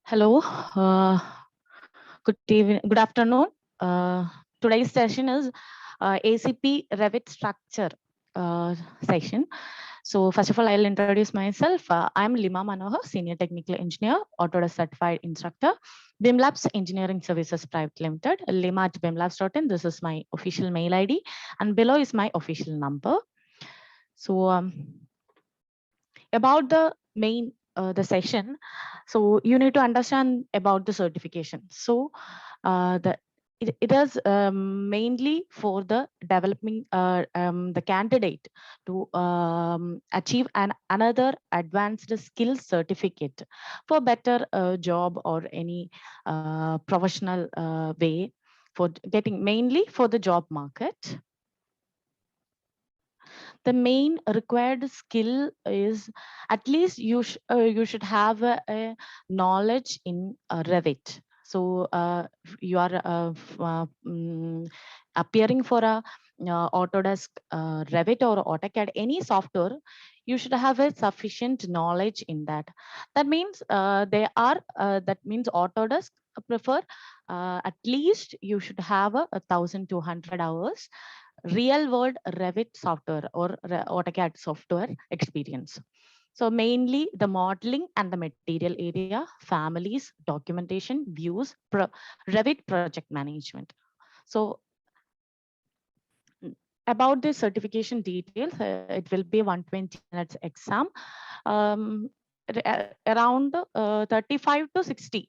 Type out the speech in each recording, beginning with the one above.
Hello, good afternoon. Today's session is ACP Revit structure session. So first of all, I'll introduce myself. I'm Lima Manohar, Senior Technical Engineer, Autodesk Certified Instructor, BIMLabs Engineering Services Private Limited, lima@bimlabs.in. This is my official mail ID, and below is my official number. So about the session, so you need to understand about the certification. So the it is mainly for the developing the candidate to achieve another advanced skill certificate for better job or any professional way for getting, mainly for the job market. The main required skill is at least you should have a knowledge in Revit. So you are appearing for a Autodesk Revit or AutoCAD, any software, you should have a sufficient knowledge in that. That means that means Autodesk prefer at least you should have a 1,200 hours real world Revit software or AutoCAD software experience. So mainly the modeling and the material area, families, documentation, views, Revit project management. So about the certification details, it will be 120 minutes exam, around 35 to 60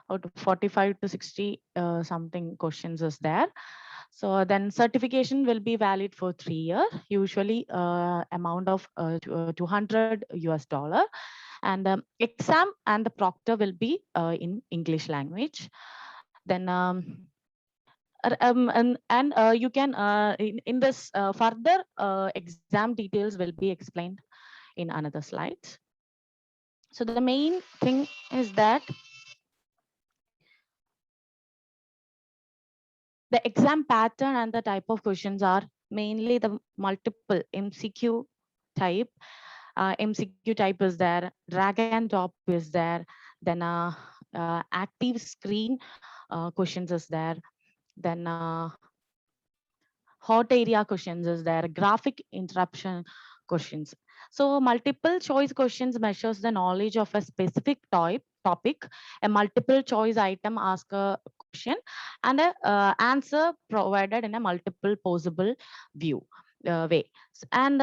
or 45 to 60 something questions is there. So then certification will be valid for 3 years, usually amount of 200 US dollar. And exam and the proctor will be in English language. Then you can in this further exam details will be explained in another slide. So the main thing is that the exam pattern and the type of questions are mainly the multiple MCQ type. MCQ type is there, drag and drop is there, then active screen questions is there, then hot area questions is there, graphic interruption questions. So multiple choice questions measures the knowledge of a specific topic. A multiple choice item ask a question and a answer provided in a multiple possible view way. And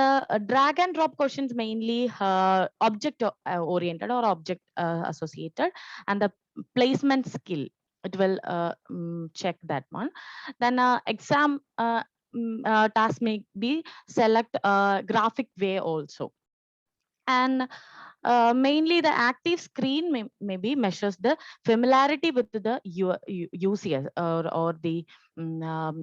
drag and drop questions mainly object oriented or object associated, and the placement skill, it will check that one. Then exam task may be select graphic way also. And mainly the active screen maybe measures the familiarity with the UCS or the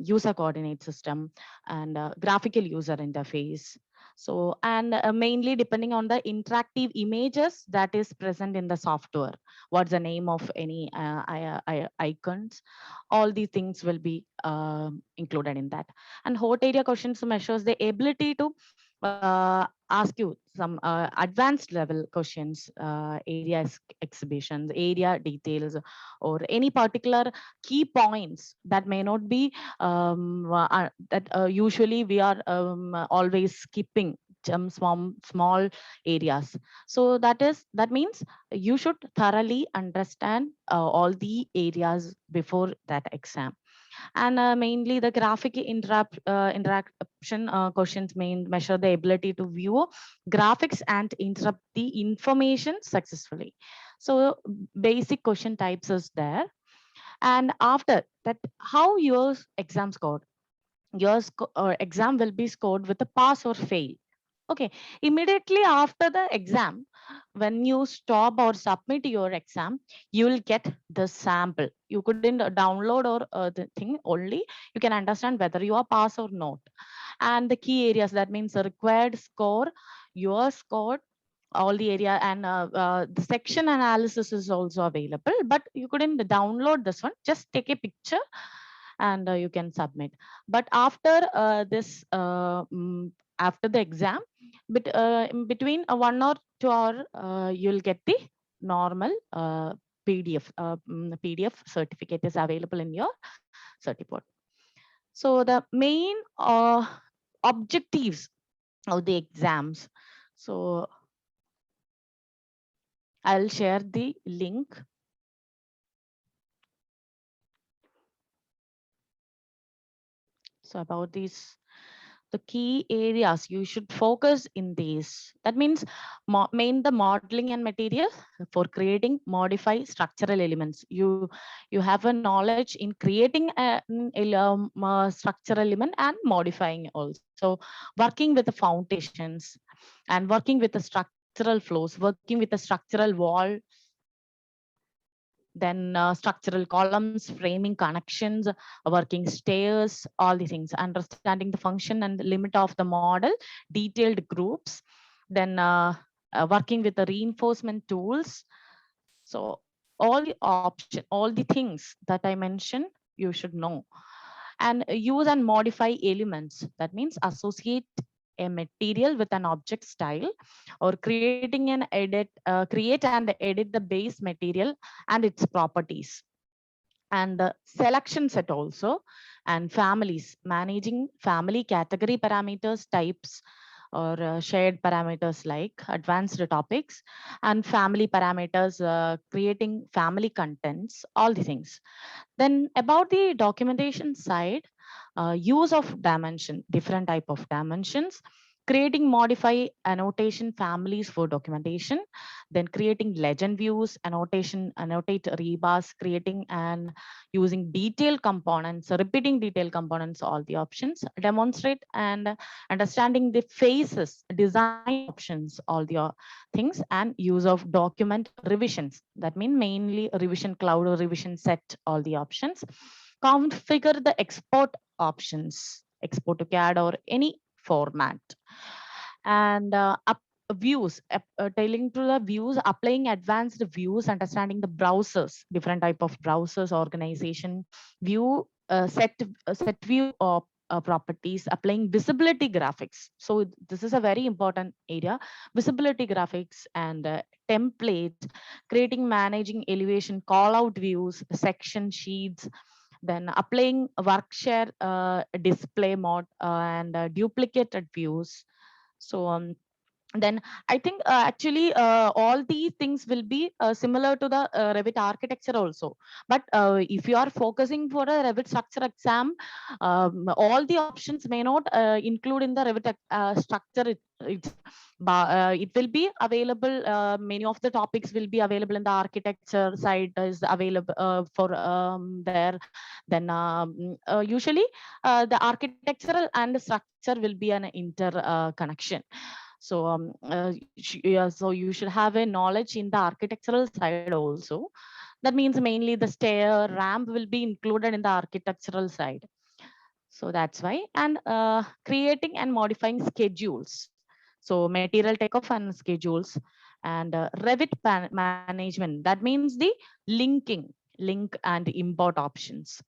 user coordinate system and graphical user interface. So, and mainly depending on the interactive images that is present in the software, what's the name of any icons, all these things will be included in that. And hot area questions measures the ability to ask you some advanced level questions, area exhibitions, area details, or any particular key points that may not be that usually we are always skipping some small areas. So that means you should thoroughly understand all the areas before that exam. And mainly the graphic interaction questions measure the ability to view graphics and interrupt the information successfully. So basic question types is there. And after that, how your exam scored? Your exam will be scored with a pass or fail. Okay, immediately after the exam, when you stop or submit your exam, you will get the sample. You couldn't download or the thing only. You can understand whether you are pass or not. And the key areas, that means the required score, your score, all the area, and the section analysis is also available, but you couldn't download this one. Just take a picture and you can submit. But after after the exam, in between 1 or 2 hour, you'll get the normal PDF certificate is available in your certificate. So the main objectives of the exams. So I'll share the link. So about these, the key areas you should focus in these. That means main the modeling and material for creating, modify structural elements. You have a knowledge in creating a structural element and modifying also. Working with the foundations and working with the structural flows, working with the structural wall, then structural columns, framing connections, working stairs, all the things, understanding the function and the limit of the model, detailed groups, then working with the reinforcement tools. So all the things that I mentioned, you should know. And use and modify elements. That means associate a material with an object style, or create and edit the base material and its properties, and the selection set also, and families, managing family category parameters, types, or shared parameters like advanced topics, and family parameters, creating family contents, all the things. Then about the documentation side, use of dimension, different type of dimensions, creating modify annotation families for documentation, then creating legend views, annotate rebars, creating and using detailed components, repeating detailed components, all the options, demonstrate and understanding the phases, design options, all the things, and use of document revisions. That means mainly revision cloud or revision set, all the options. Configure the export options, export to CAD or any format, and views, tailing to the views, applying advanced views, understanding the browsers, different type of browsers, organization view, set view of properties, applying visibility graphics. So this is a very important area, visibility graphics and templates, creating, managing elevation, call out views, section sheets, then applying work share, display mode, and duplicated views. So then I think actually all these things will be similar to the Revit architecture also. But if you are focusing for a Revit structure exam, all the options may not include in the Revit structure. It will be available. Many of the topics will be available in the architecture side is available for there. Then usually the architectural and structure will be an inter connection. So yeah, so you should have a knowledge in the architectural side also. That means mainly the stair ramp will be included in the architectural side. So that's why. And creating and modifying schedules, so material takeoff and schedules, and Revit management, that means the link and import options,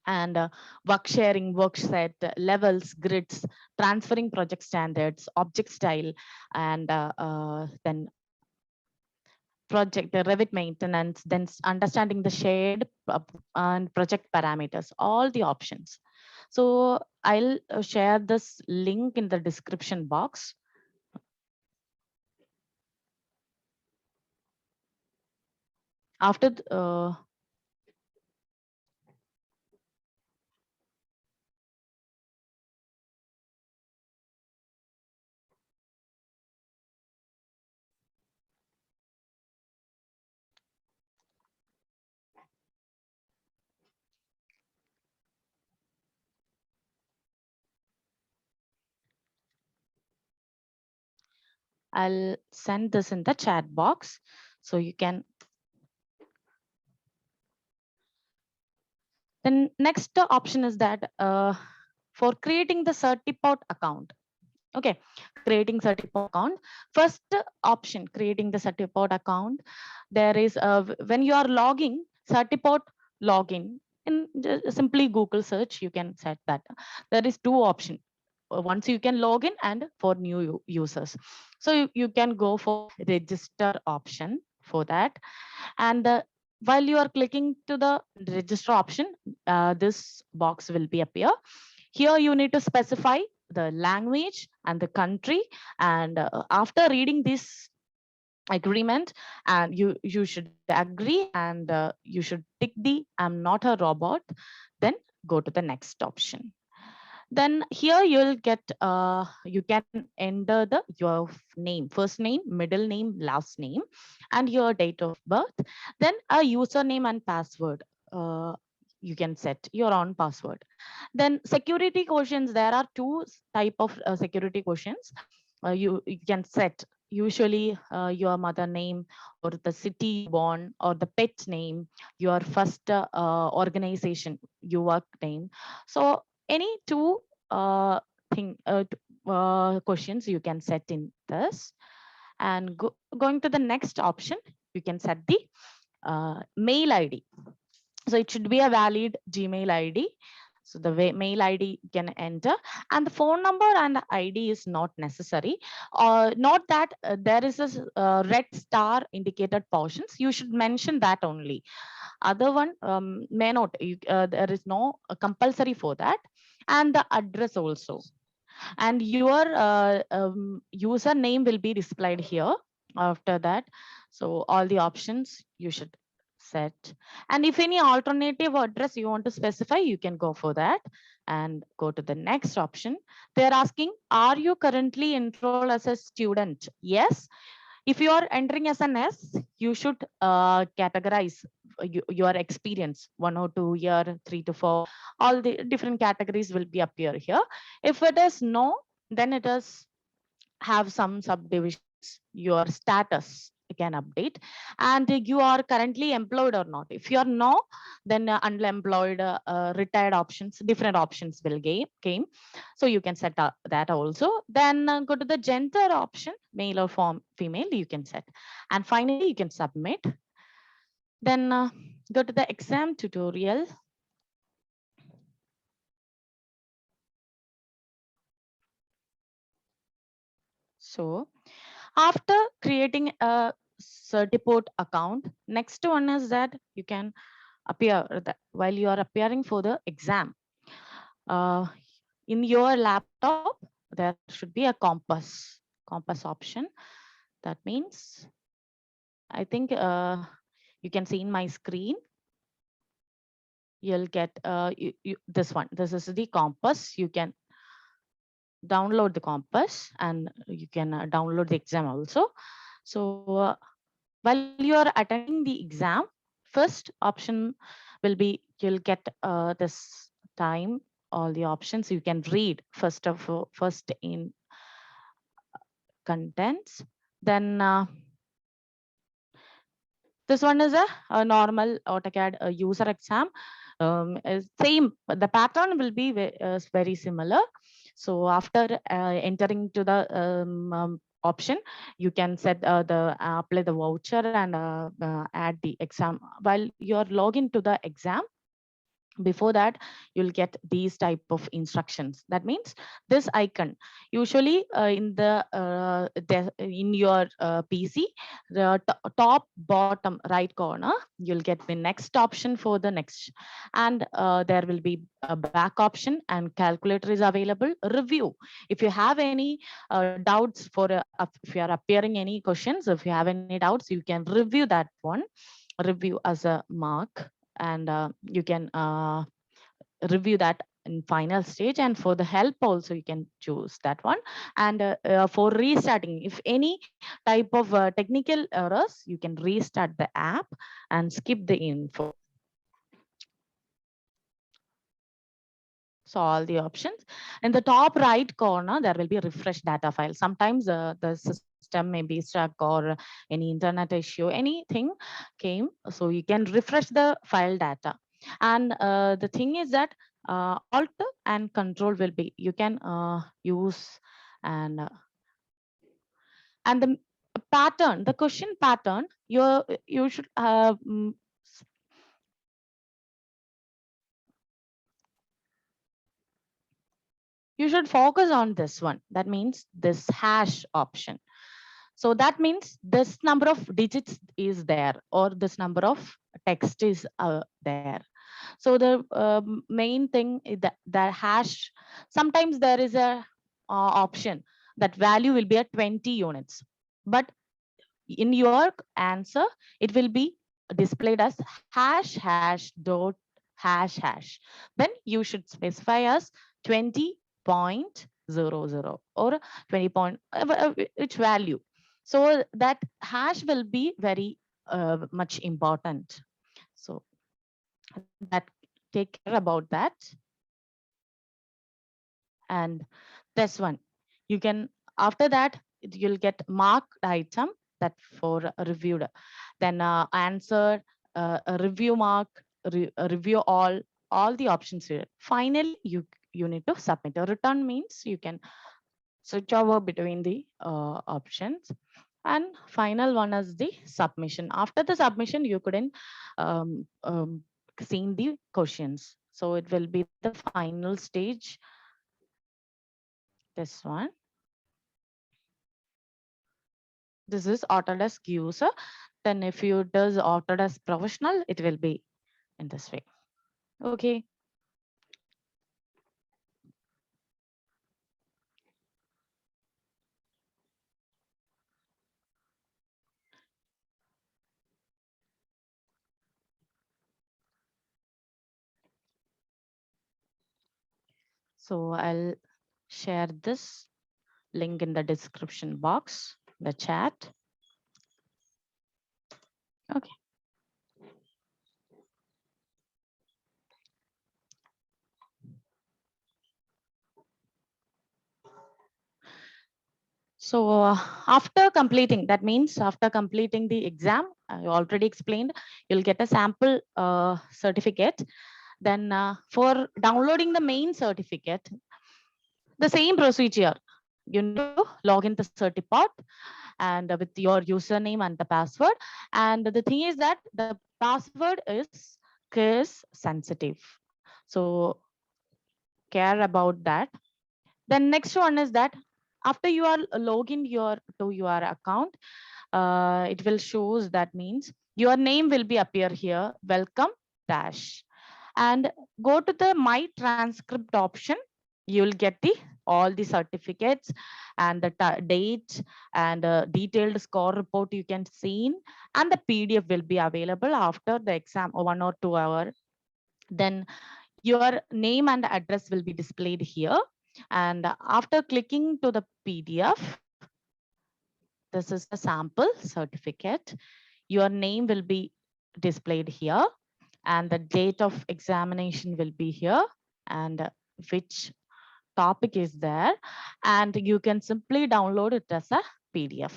and work sharing, work set, levels, grids, transferring project standards, object style, and then project, the Revit maintenance, then understanding the shared and project parameters, all the options. So I'll share this link in the description box. After I'll send this in the chat box, so you can. Then next option is that for creating the Certiport account. Okay, creating Certiport account. First option, creating the Certiport account. There is when you are logging Certiport login, in simply Google search, you can set that. There is two options. Once you can log in and for new users. So you can go for register option for that. And while you are clicking to the register option, this box will be appear. Here you need to specify the language and the country. And after reading this agreement, and you should agree, and you should tick the I'm not a robot, then go to the next option. Then here you'll get you can enter the your name, first name, middle name, last name, and your date of birth. Then a username and password. You can set your own password. Then security questions, there are two type of security questions. You can set usually your mother name, or the city born, or the pet name, your first organization you work name. So any two thing questions you can set in this. And going to the next option, you can set the mail id. So it should be a valid Gmail id. So the mail id you can enter, and the phone number and the id is not necessary. Not that there is a red star indicated portions, you should mention that only. Other one may not. There is no compulsory for that. And the address also, and your username will be displayed here after that. So all the options you should set. And if any alternative address you want to specify, you can go for that. And go to the next option. They're asking, are you currently enrolled as a student? Yes. If you are entering as an S, you should categorize your experience, 1 or 2 year, 3 to 4, all the different categories will be appear here. If it is no, then it is have some subdivisions, your status you can update. And you are currently employed or not. If you are no, then unemployed, retired options, different options will came. So you can set up that also. Then go to the gender option, male or female, you can set. And finally you can submit. Then go to the exam tutorial. So after creating a Certiport account, next one is that you can appear that while you are appearing for the exam. In your laptop, there should be a compass option. That means, I think you can see in my screen, you'll get this one. This is the compass. You can download the compass, and you can download the exam also. So while you are attending the exam, first option will be you'll get this time, all the options you can read first in contents. Then this one is a normal AutoCAD user exam. Same, the pattern will be very similar. So after entering to the option, you can set the apply the voucher and add the exam. While you are logging to the exam, before that you'll get these type of instructions. That means this icon usually in your PC, the top bottom right corner, you'll get the next option for the next. And there will be a back option, and calculator is available. Review, if you have any doubts for if you are appearing any questions, if you have any doubts, you can review that one, review as a mark. And you can review that in final stage. And for the help also you can choose that one. And for restarting, if any type of technical errors, you can restart the app and skip the info. So all the options. In the top right corner, there will be a refresh data file. Sometimes the system may be stuck, or any internet issue, anything came. So you can refresh the file data. And the thing is that Alt and Control will be, you can use. And the pattern, the question pattern, you should you should focus on this one. That means this hash option. So that means this number of digits is there, or this number of text is there. So the main thing is that the hash, sometimes there is a option that value will be at 20 units, but in your answer it will be displayed as hash hash dot hash hash. Then you should specify as 20.00 or 20 point which value. So that hash will be very much important. So that, take care about that. And this one, you can, after that you'll get marked item that for reviewed, then answer, a review mark, review all the options here. Finally you need to submit. A return means you can switch over between the options. And final one is the submission. After the submission you couldn't seen the questions, so it will be the final stage, this one. This is Autodesk user. Then if you does Autodesk professional, it will be in this way. Okay. So I'll share this link in the description box, the chat. Okay. So after completing, that means after completing the exam, I already explained, you'll get a sample certificate. Then for downloading the main certificate, the same procedure. You need to log in the Certiport and with your username and the password. And the thing is that the password is case sensitive. So care about that. Then next one is that after you are login to your account, it will shows, that means your name will be appear here, welcome dash, and go to the my transcript option. You will get the all the certificates and the date and detailed score report you can see, and the PDF will be available after the exam, 1 or 2 hours. Then your name and address will be displayed here. And after clicking to the PDF, this is a sample certificate. Your name will be displayed here, and the date of examination will be here, and which topic is there, and you can simply download it as a PDF.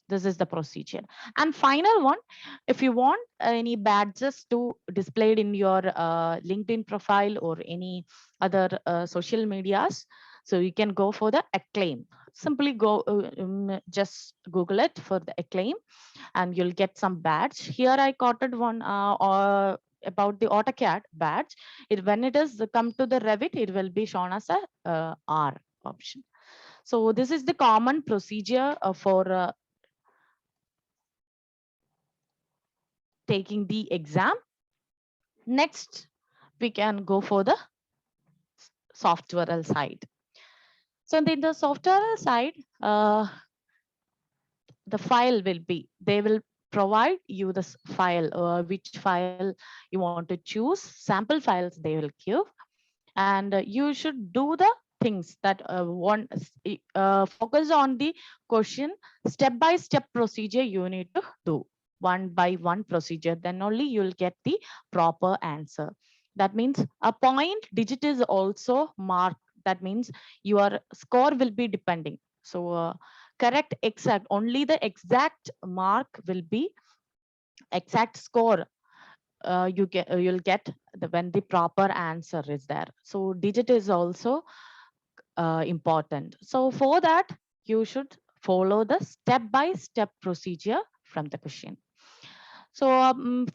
This is the procedure. And final one, if you want any badges to displayed in your LinkedIn profile or any other social medias, so you can go for the Acclaim. Simply go just Google it for the Acclaim and you'll get some badge. Here I quoted one or about the AutoCAD badge. When it is come to the Revit, it will be shown as a R option. So this is the common procedure for taking the exam. Next, we can go for the software side. So in the software side, the file will be, they will provide you this file, which file you want to choose, sample files they will give. And you should do the things that focus on the question, step-by-step procedure you need to do, one by one procedure, then only you'll get the proper answer. That means a point digit is also marked. That means your score will be depending. So correct, exact, only the exact mark will be exact score. You'll get when the proper answer is there. So digit is also important. So for that, you should follow the step-by-step procedure from the question. So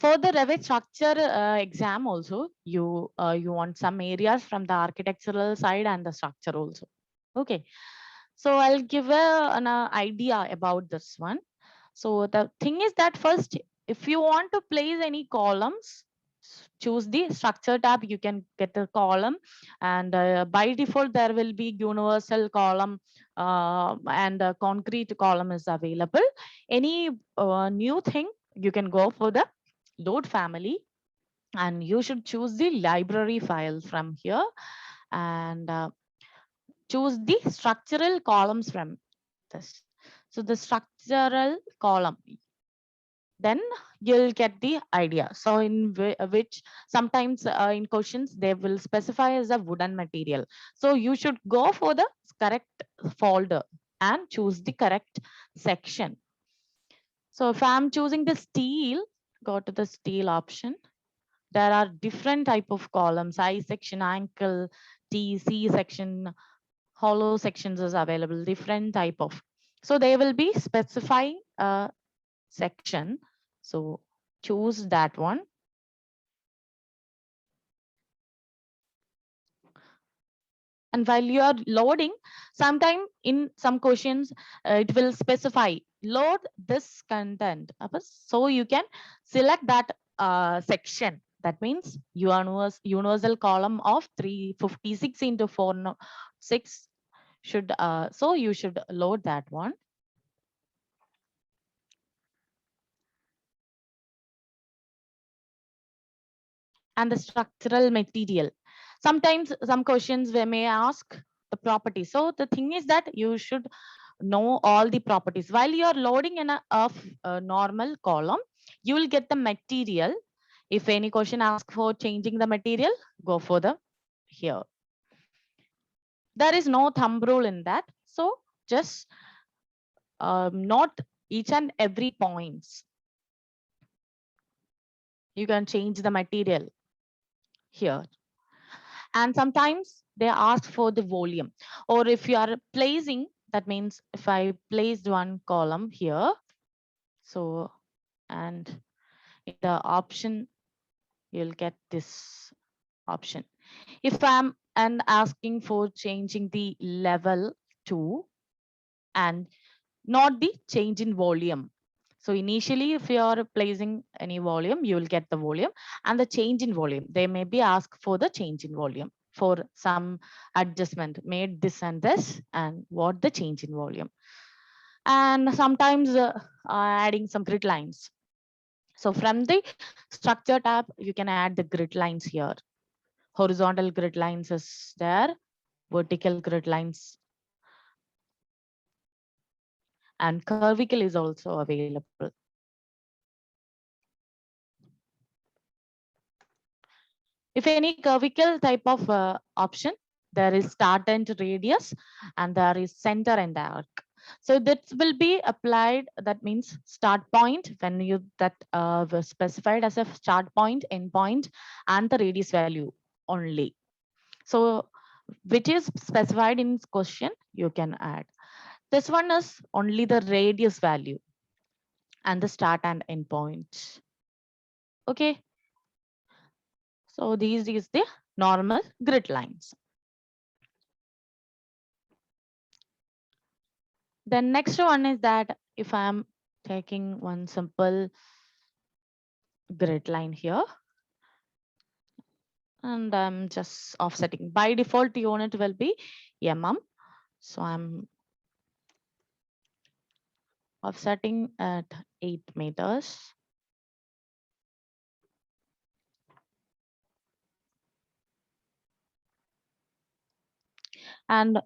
for the Revit structure exam also, you want some areas from the architectural side and the structure also. Okay. So I'll give an idea about this one. So the thing is that first, if you want to place any columns, choose the structure tab. You can get a column, and by default there will be universal column and a concrete column is available. Any new thing, you can go for the load family, and you should choose the library file from here, and choose the structural columns from this. So the structural column, then you'll get the idea. So in which sometimes in questions they will specify as a wooden material. So you should go for the correct folder and choose the correct section. So if I'm choosing the steel, go to the steel option. There are different type of columns: I section, ankle, T, C section, hollow sections is available, different type of. So they will be specifying a section. So choose that one. And while you are loading, sometime in some questions, it will specify load this content. So you can select that section. That means universal column of 356 into 406 should, so you should load that one. And the structural material. Sometimes some questions we may ask the property. So the thing is that you should know all the properties. While you are loading in a normal column, you will get the material. If any question asks for changing the material, go for the here. There is no thumb rule in that. So just note each and every points. You can change the material here. And sometimes they ask for the volume, or if you are placing, that means if I placed one column here, so, and in the option you'll get this option. If I'm and asking for changing the level to, and not the change in volume. So initially, if you are placing any volume, you will get the volume and the change in volume. They may be asked for the change in volume for some adjustment, made this and what the change in volume. And sometimes adding some grid lines. So from the structure tab, you can add the grid lines here. Horizontal grid lines is there, vertical grid lines, and curvicle is also available. If any curvicle type of option, there is start and radius, and there is center and arc. So that will be applied. That means start point when you that was specified as a start point, end point, and the radius value only. So which is specified in question, you can add. This one is only the radius value and the start and end point. Okay. So these is the normal grid lines. The next one is that if I'm taking one simple grid line here, and I'm just offsetting. By default, unit will be mm. So I'm offsetting at 8 meters. And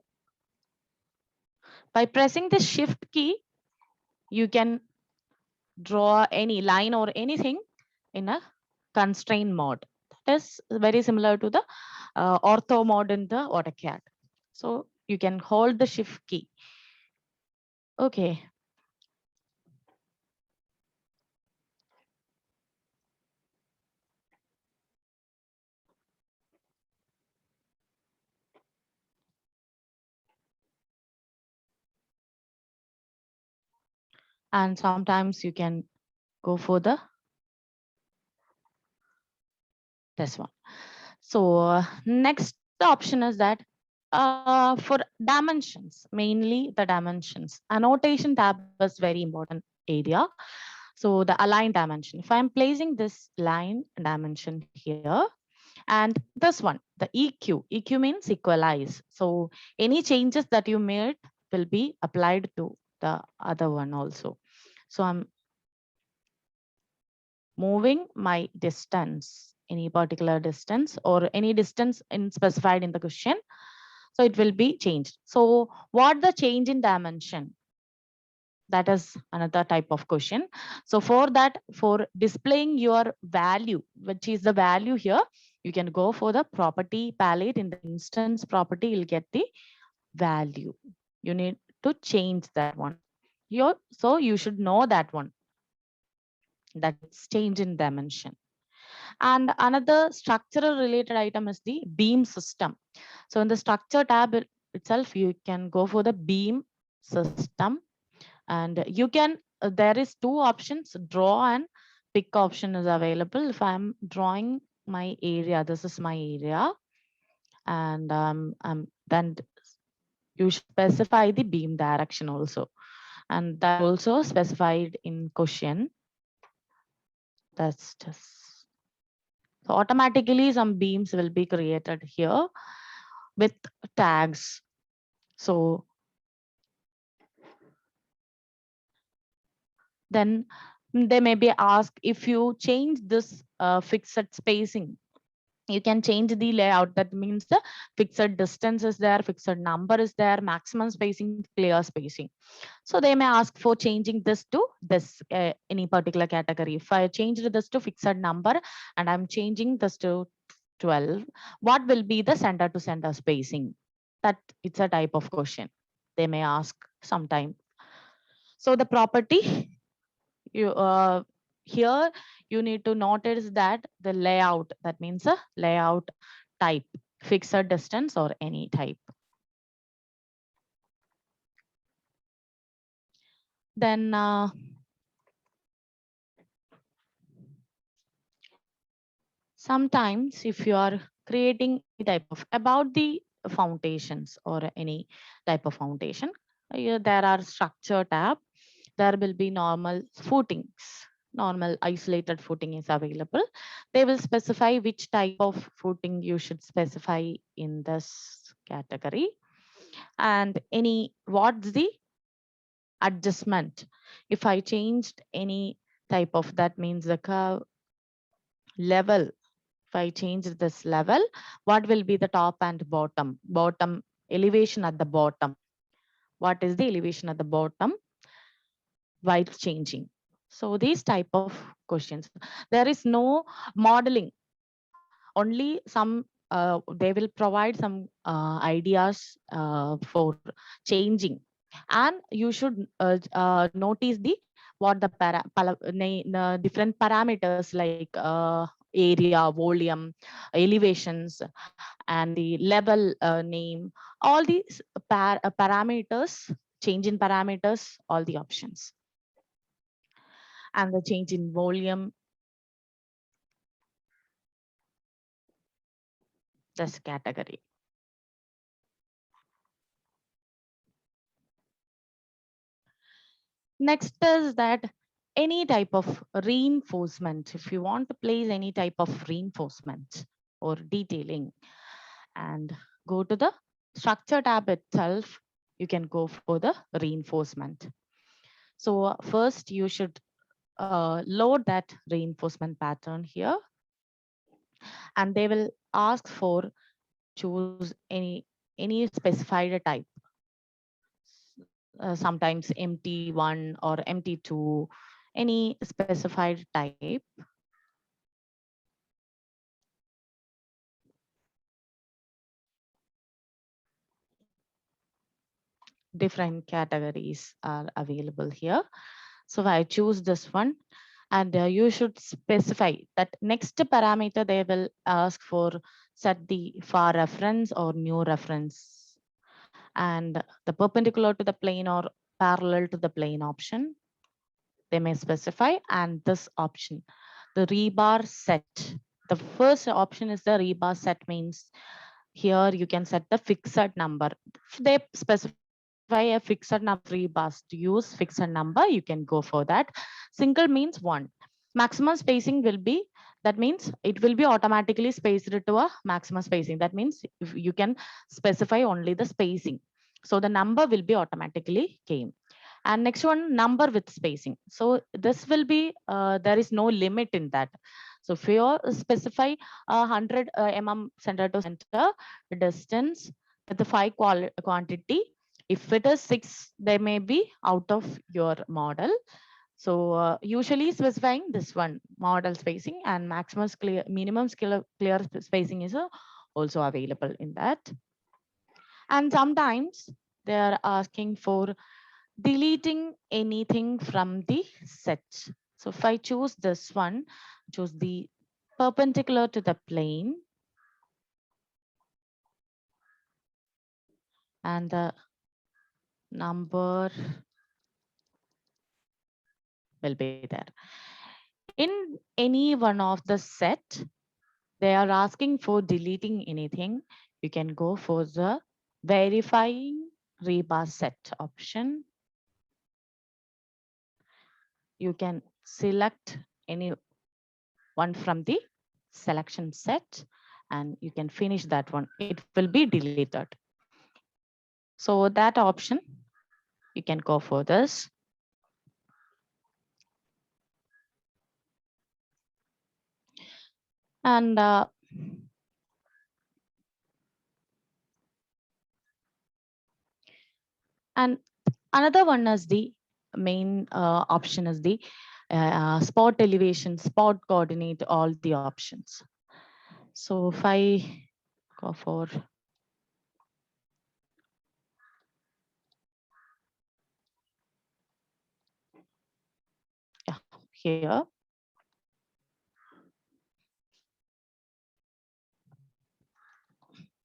by pressing the shift key, you can draw any line or anything in a constraint mode. That is very similar to the ortho mode in the AutoCAD. So you can hold the shift key. Okay. And sometimes you can go for the this one. So next option is that For dimensions, mainly the dimensions. Annotation tab is very important area. So the align dimension. If I'm placing this line dimension here, and this one, the EQ means equalize. So any changes that you made will be applied to the other one also. So I'm moving my distance, any particular distance or any distance in specified in the question. So it will be changed. So what the change in dimension? That is another type of question. So for that, for displaying your value, which is the value here, you can go for the property palette. In the instance property, you'll get the value. You need to change that one. So you should know that one. That's change in dimension. And another structural related item is the beam system. So in the structure tab itself, you can go for the beam system, and you can, there is two options, draw and pick option is available. If I'm drawing my area, this is my area, and then you specify the beam direction also, and that also specified in question. That's just, so automatically some beams will be created here with tags. So then they may be asked, if you change this fixed spacing, you can change the layout. That means the fixed distance is there, fixed number is there, maximum spacing, clear spacing. So they may ask for changing this to this any particular category. If I changed this to fixed number and I'm changing this to 12, what will be the center to center spacing? That it's a type of question they may ask sometime. So the property, you here you need to notice that the layout, that means a layout type, fixed distance or any type. Then sometimes if you are creating any type of about the foundations or any type of foundation, there are structure tab, there will be normal footings, normal isolated footing is available. They will specify which type of footing you should specify in this category, and any what's the adjustment. If I changed any type of, that means the curve level, if I change this level, what will be the top and bottom elevation at the bottom? What is the elevation at the bottom while changing? So these type of questions. There is no modeling, only some they will provide some ideas for changing, and you should notice the what the different parameters like area, volume, elevations, and the level name, all these parameters, change in parameters, all the options, and the change in volume, this category. Next is that any type of reinforcement, if you want to place any type of reinforcement or detailing, and go to the structure tab itself, you can go for the reinforcement. So first you should load that reinforcement pattern here, and they will ask for choose any specified type, sometimes MT1 or MT2, any specified type. Different categories are available here. So I choose this one, and you should specify that next parameter they will ask for, set the far reference or new reference, and the perpendicular to the plane or parallel to the plane option they may specify, and this option, the rebar set. The first option is the rebar set, means here you can set the fixed number. If they specify a fixed number 3 bars to use fixed number, you can go for that. Single means 1. Maximum spacing will be, that means it will be automatically spaced to a maximum spacing. That means if you can specify only the spacing. So the number will be automatically came. And next one, number with spacing. So this will be, there is no limit in that. So if you specify 100 center to center distance with the 5 quantity, if it is 6, they may be out of your model. So usually specifying this one, model spacing, and maximum clear, minimum clear spacing is also available in that. And sometimes they are asking for deleting anything from the set. So if I choose this one, choose the perpendicular to the plane, and the number will be there. In any one of the set, they are asking for deleting anything. You can go for the verifying rebar set option. You can select any one from the selection set and you can finish that one. It will be deleted. So that option, you can go for this. And another one is the main option is the spot elevation, spot coordinate, all the options. So if I go for here,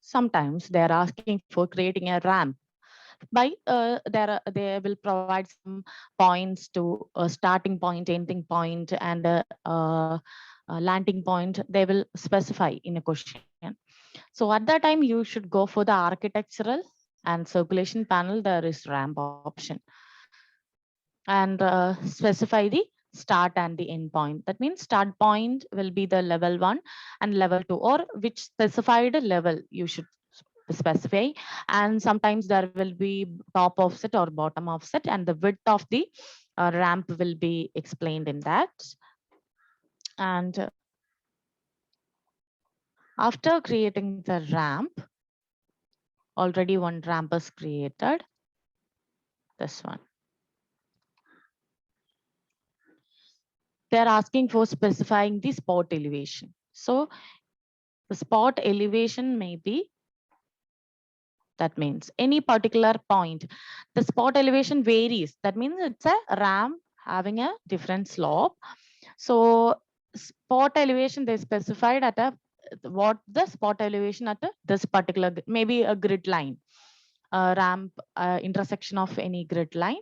sometimes they are asking for creating a ramp. By they will provide some points to a starting point, ending point, and landing point. They will specify in a question. So at that time, you should go for the architectural and circulation panel. There is ramp option, and specify the start and the end point. That means start point will be the level 1 and level 2, or which specified level you should specify. And sometimes there will be top offset or bottom offset, and the width of the ramp will be explained in that. And after creating the ramp, already one ramp is created, this one. They're asking for specifying the spot elevation. So the spot elevation may be, that means any particular point. The spot elevation varies. That means it's a ramp having a different slope. So spot elevation, they specified at a, what the spot elevation at this particular, maybe a grid line, ramp intersection of any grid line.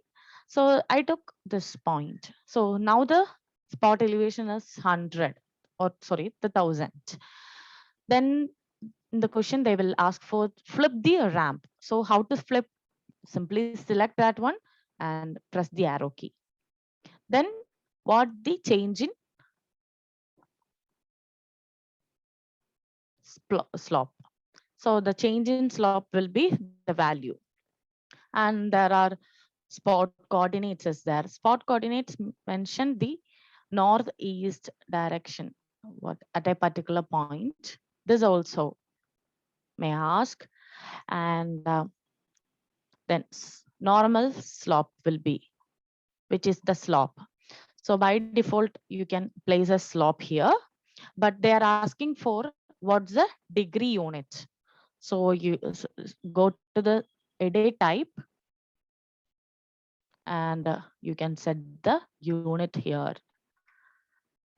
So I took this point. So now the spot elevation is 100, or sorry, the 1000. Then in the question, they will ask for flip the ramp. So how to flip? Simply select that one and press the arrow key. Then what the change in slope. So the change in slope will be the value. And there are spot coordinates is there. Spot coordinates mention the northeast direction, what at a particular point. This also may ask. And then normal slope will be, which is the slope. So by default, you can place a slope here, but they are asking for what's the degree unit. So you go to the edit type and you can set the unit here,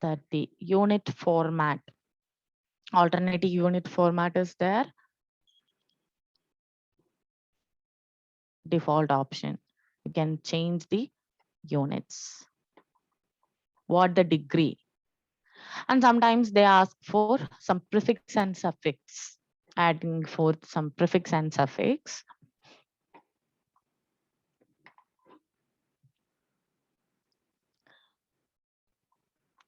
that the unit format, alternative unit format is there, default option. You can change the units, what the degree. And sometimes they ask for some prefix and suffix. adding forth some prefix and suffix.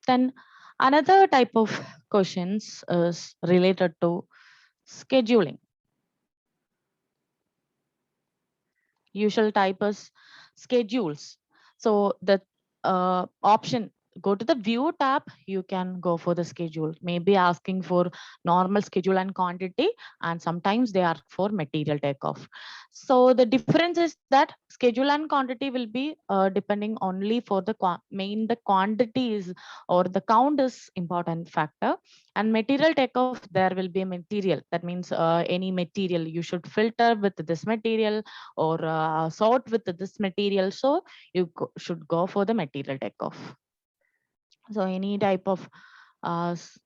Then another type of questions is related to scheduling. Usual type is schedules. So the option, go to the view tab, you can go for the schedule, maybe asking for normal schedule and quantity, and sometimes they are for material takeoff. So the difference is that schedule and quantity will be depending only for the the quantity is, or the count is important factor, and material takeoff there will be a material, that means any material you should filter with this material or sort with this material, so you should go for the material takeoff. So any type of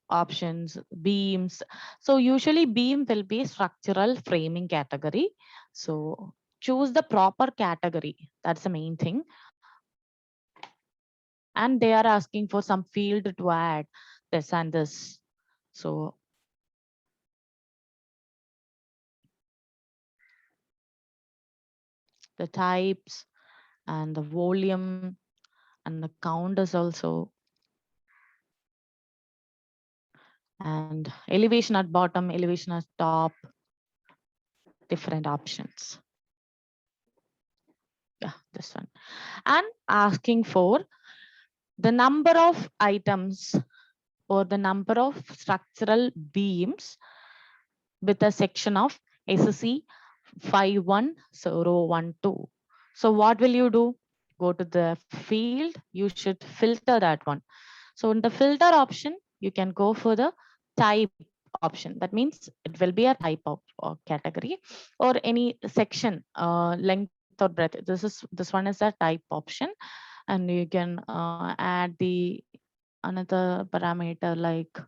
options, beams. So usually beam will be structural framing category. So choose the proper category. That's the main thing. And they are asking for some field to add this and this. So the types and the volume and the count is also, and elevation at bottom, elevation at top, different options. Yeah, this one. And asking for the number of items or the number of structural beams with a section of SC 51012. So what will you do? Go to the field, you should filter that one. So in the filter option, you can go for the type option. That means it will be a type of category or any section, length or breadth. This one is a type option, and you can add the another parameter like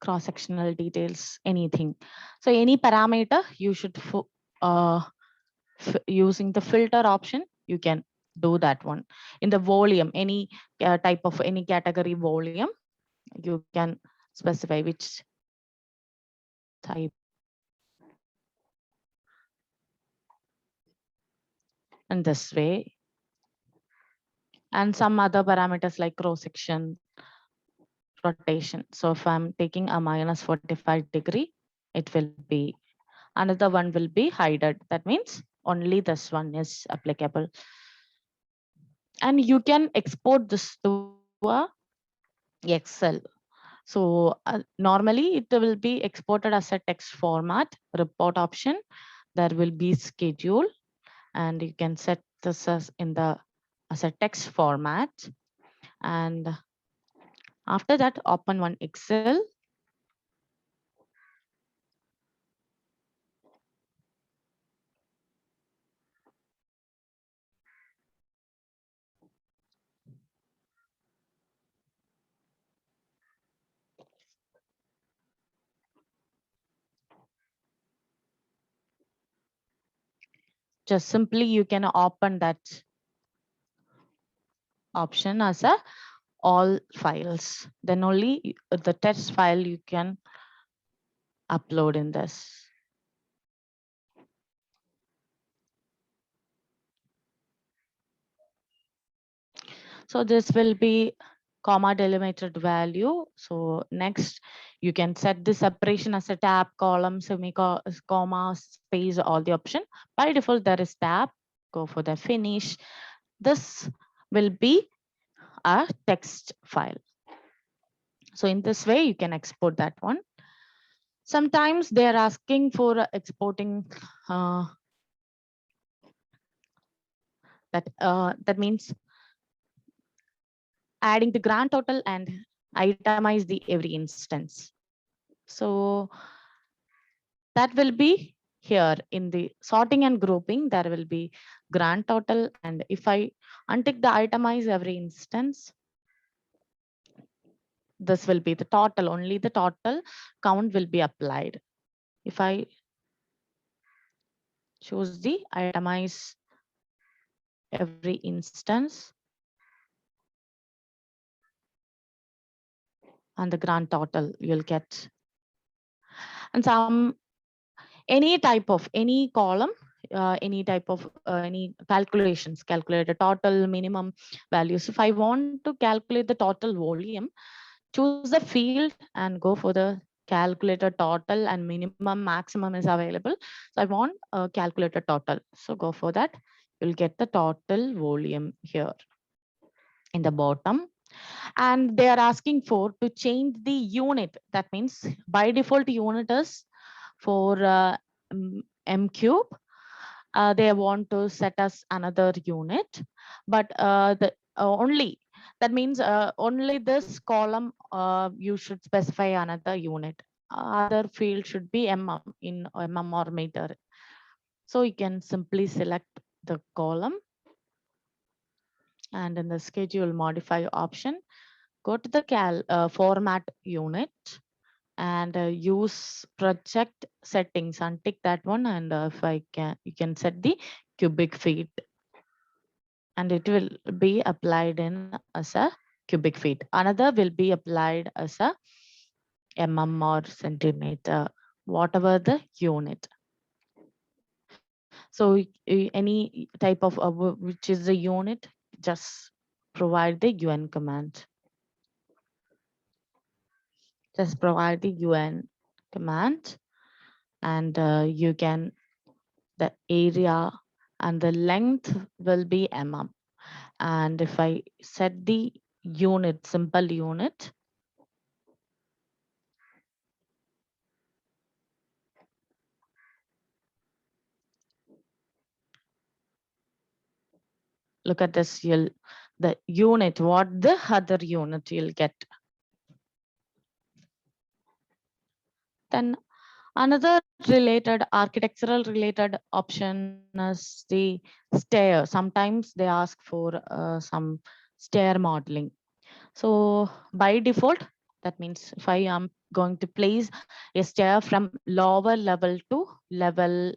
cross-sectional details, anything. So any parameter you should uh, using the filter option, you can do that one. In the volume, any type of any category volume, you can specify which type. In this way, and some other parameters like cross section, rotation. So if I'm taking a minus 45 degree, it will be, another one will be hidden. That means only this one is applicable. And you can export this to a Excel. So normally it will be exported as a text format, report option. There will be schedule, and you can set this as a text format. And after that, open one Excel. Just simply you can open that option as a all files. Then only the test file you can upload in this. So this will be comma delimited value. So next you can set the separation as a tab, column, comma, space, all the option. By default there is tab. Go for the finish. This will be a text file. So in this way you can export that one. Sometimes they are asking for exporting that means adding the grand total and itemize the every instance. So that will be here in the sorting and grouping, there will be grand total. And if I untick the itemize every instance, this will be the total, only the total count will be applied. If I choose the itemize every instance and the grand total you'll get. And some any type of any column, any type of any calculations, calculate the total minimum values. If I want to calculate the total volume, choose the field and go for the calculator total, and minimum maximum is available. So I want a calculator total. So go for that. You'll get the total volume here in the bottom. And they are asking for to change the unit. That means by default unit is for m cube. They want to set us another unit, but the only that means only this column you should specify another unit. Other field should be in or meter. So you can simply select the column, and in the schedule modify option, go to the format unit, and use project settings and tick that one. And if I can, you can set the cubic feet, and it will be applied in as a cubic feet. Another will be applied as a or centimeter, whatever the unit. So any type of which is the unit, just provide the UN command. Just provide the UN command, and you can the area and the length will be mm. And if I set the unit, simple unit, look at this, you'll the unit, what the other unit you'll get. Then another related architectural related option is the stair. Sometimes they ask for some stair modeling. So by default, that means if I am going to place a stair from lower level to level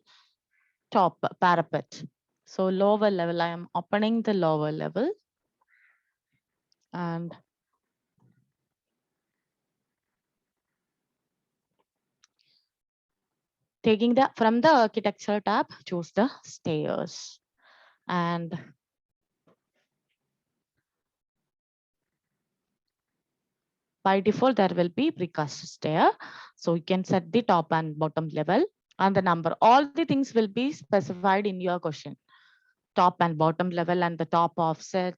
top parapet. So lower level, I am opening the lower level, and taking the from the architecture tab, choose the stairs. And by default, there will be precast stair. So you can set the top and bottom level and the number. All the things will be specified in your question. Top and bottom level, and the top offset,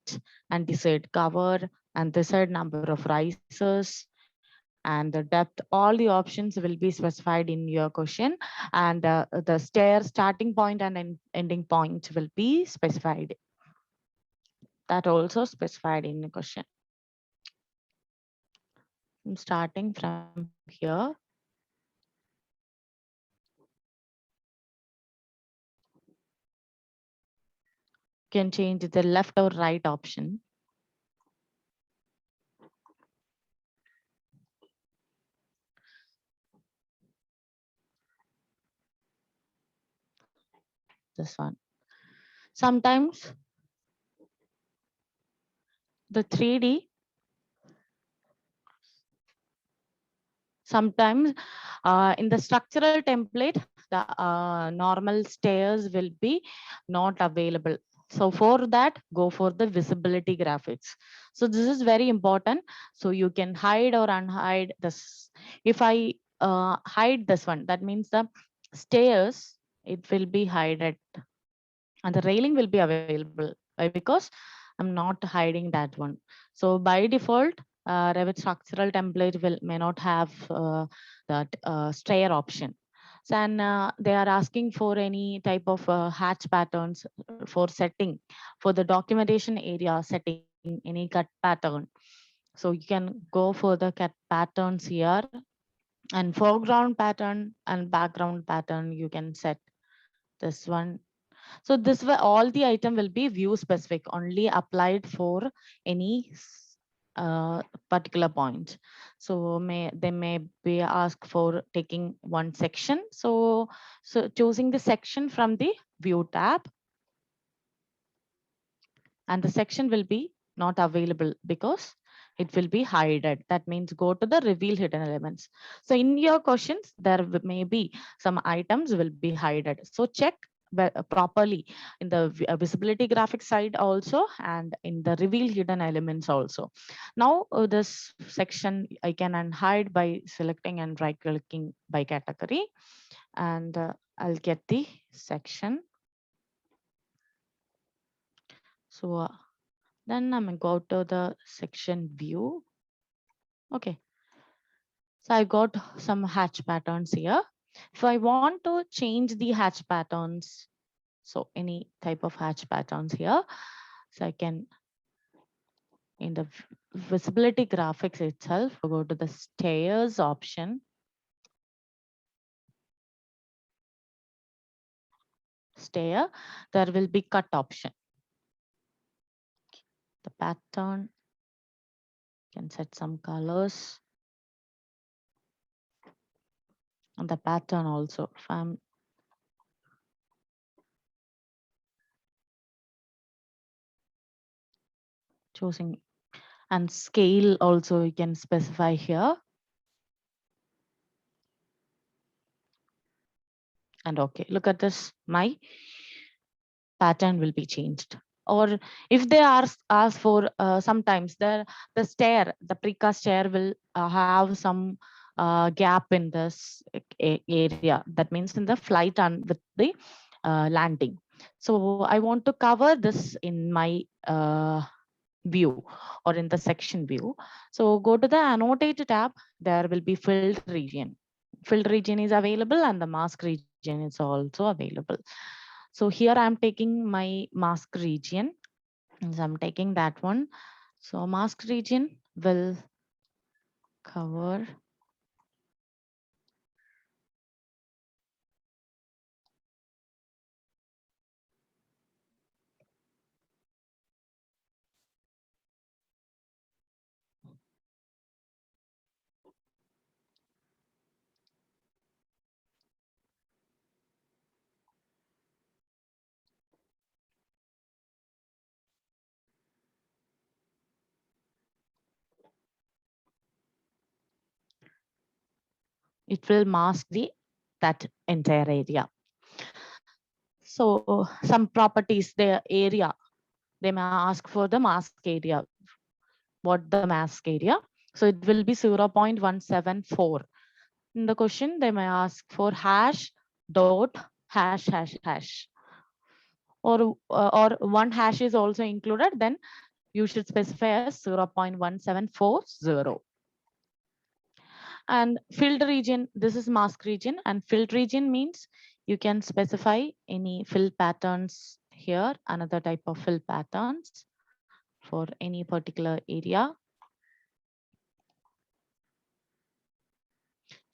and the side cover, and the side number of risers, and the depth. All the options will be specified in your question, and the stair starting point and ending point will be specified. That also specified in the question. I'm starting from here. Can change the left or right option. This one. Sometimes the 3D, sometimes in the structural template, the normal stairs will be not available. So for that, go for the visibility graphics. So this is very important. So you can hide or unhide this. If I hide this one, that means the stairs, it will be hided, and the railing will be available. Why? Because I'm not hiding that one. So by default, Revit structural template may not have that stair option. So, and they are asking for any type of hatch patterns for setting, for the documentation area setting, any cut pattern. So you can go for the cut patterns here, and foreground pattern and background pattern you can set this one. So this way all the item will be view specific, only applied for any particular point. So they may be asked for taking one section. So choosing the section from the view tab, and the section will be not available because it will be hidden. That means go to the reveal hidden elements. So in your questions, there may be some items will be hidden. So check properly in the visibility graphic side also, and in the reveal hidden elements also. Now this section I can unhide by selecting and right clicking by category, and I'll get the section. So then I'm going to go to the section view. Okay. So I got some hatch patterns here. If I want to change the hatch patterns, so any type of hatch patterns here, so I can, in the visibility graphics itself, go to the stairs option. Stair, there will be cut option. The pattern, can set some colors. And the pattern also, if I'm choosing, and scale also you can specify here. And okay, look at this, my pattern will be changed. Or if they ask for sometimes the stair, the precast stair will have some gap in this area. That means in the flight and with the landing. So I want to cover this in my view or in the section view. So go to the annotate tab. There will be filled region. Filled region is available, and the mask region is also available. So here I'm taking my mask region. So I'm taking that one. So mask region will cover it will mask the that entire area. So some properties, the area, they may ask for the mask area. What the mask area? So it will be 0.174. In the question, they may ask for hash dot hash hash hash, or one hash is also included. Then you should specify as 0.1740. And filled region, this is mask region, and filled region means you can specify any fill patterns here, another type of fill patterns for any particular area.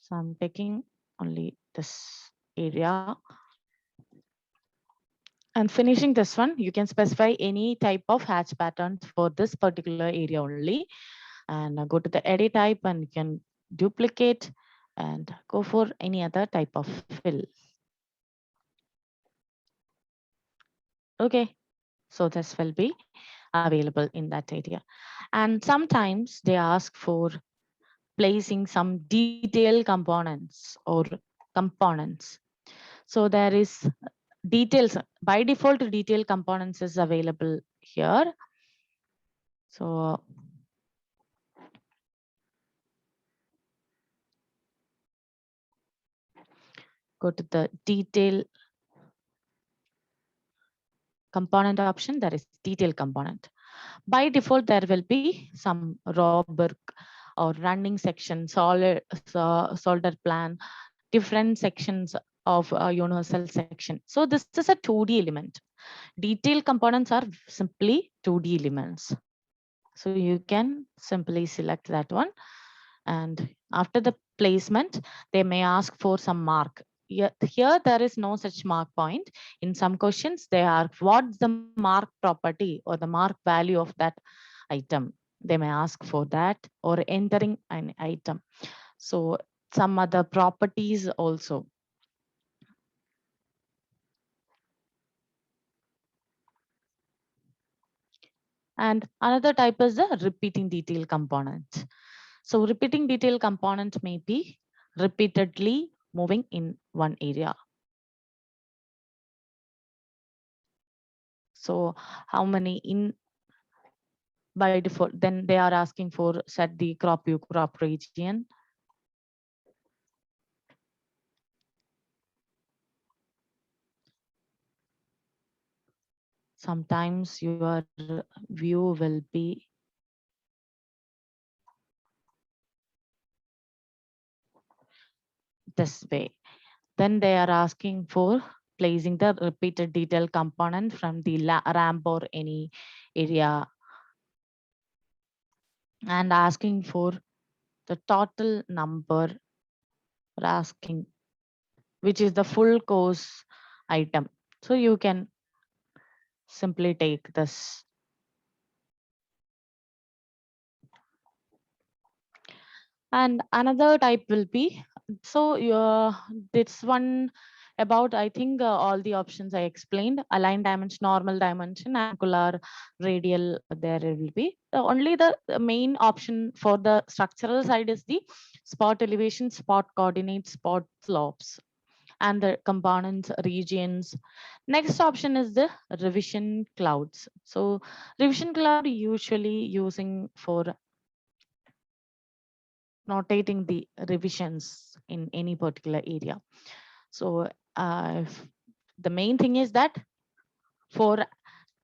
So I'm taking only this area. And finishing this one, you can specify any type of hatch patterns for this particular area only. And go to the edit type, and you can duplicate and go for any other type of fill. Okay, so this will be available in that area. And sometimes they ask for placing some detail components or components. So there is details. By default, detail components is available here. So go to the detail component option. There is detail component. By default, there will be some raw work or running section, solder plan, different sections of a universal section. So this is a 2D element. Detail components are simply 2D elements. So you can simply select that one. And after the placement, they may ask for some mark. Here there is no such mark point. In some questions, they are what's the mark property or the mark value of that item. They may ask for that, or entering an item. So some other properties also. And another type is the repeating detail component. So repeating detail component may be repeatedly moving in one area. So how many in by default, then they are asking for set the crop view crop region. Sometimes your view will be this way. Then they are asking for placing the repeated detail component from the ramp or any area, and asking for the total number, or asking which is the full course item. So you can simply take this. And another type will be, so this one about, I think all the options I explained: align dimension, normal dimension, angular, radial, there will be. Only the main option for the structural side is the spot elevation, spot coordinates, spot slopes, and the components regions. Next option is the revision clouds. So revision cloud usually using for notating the revisions in any particular area. So the main thing is that for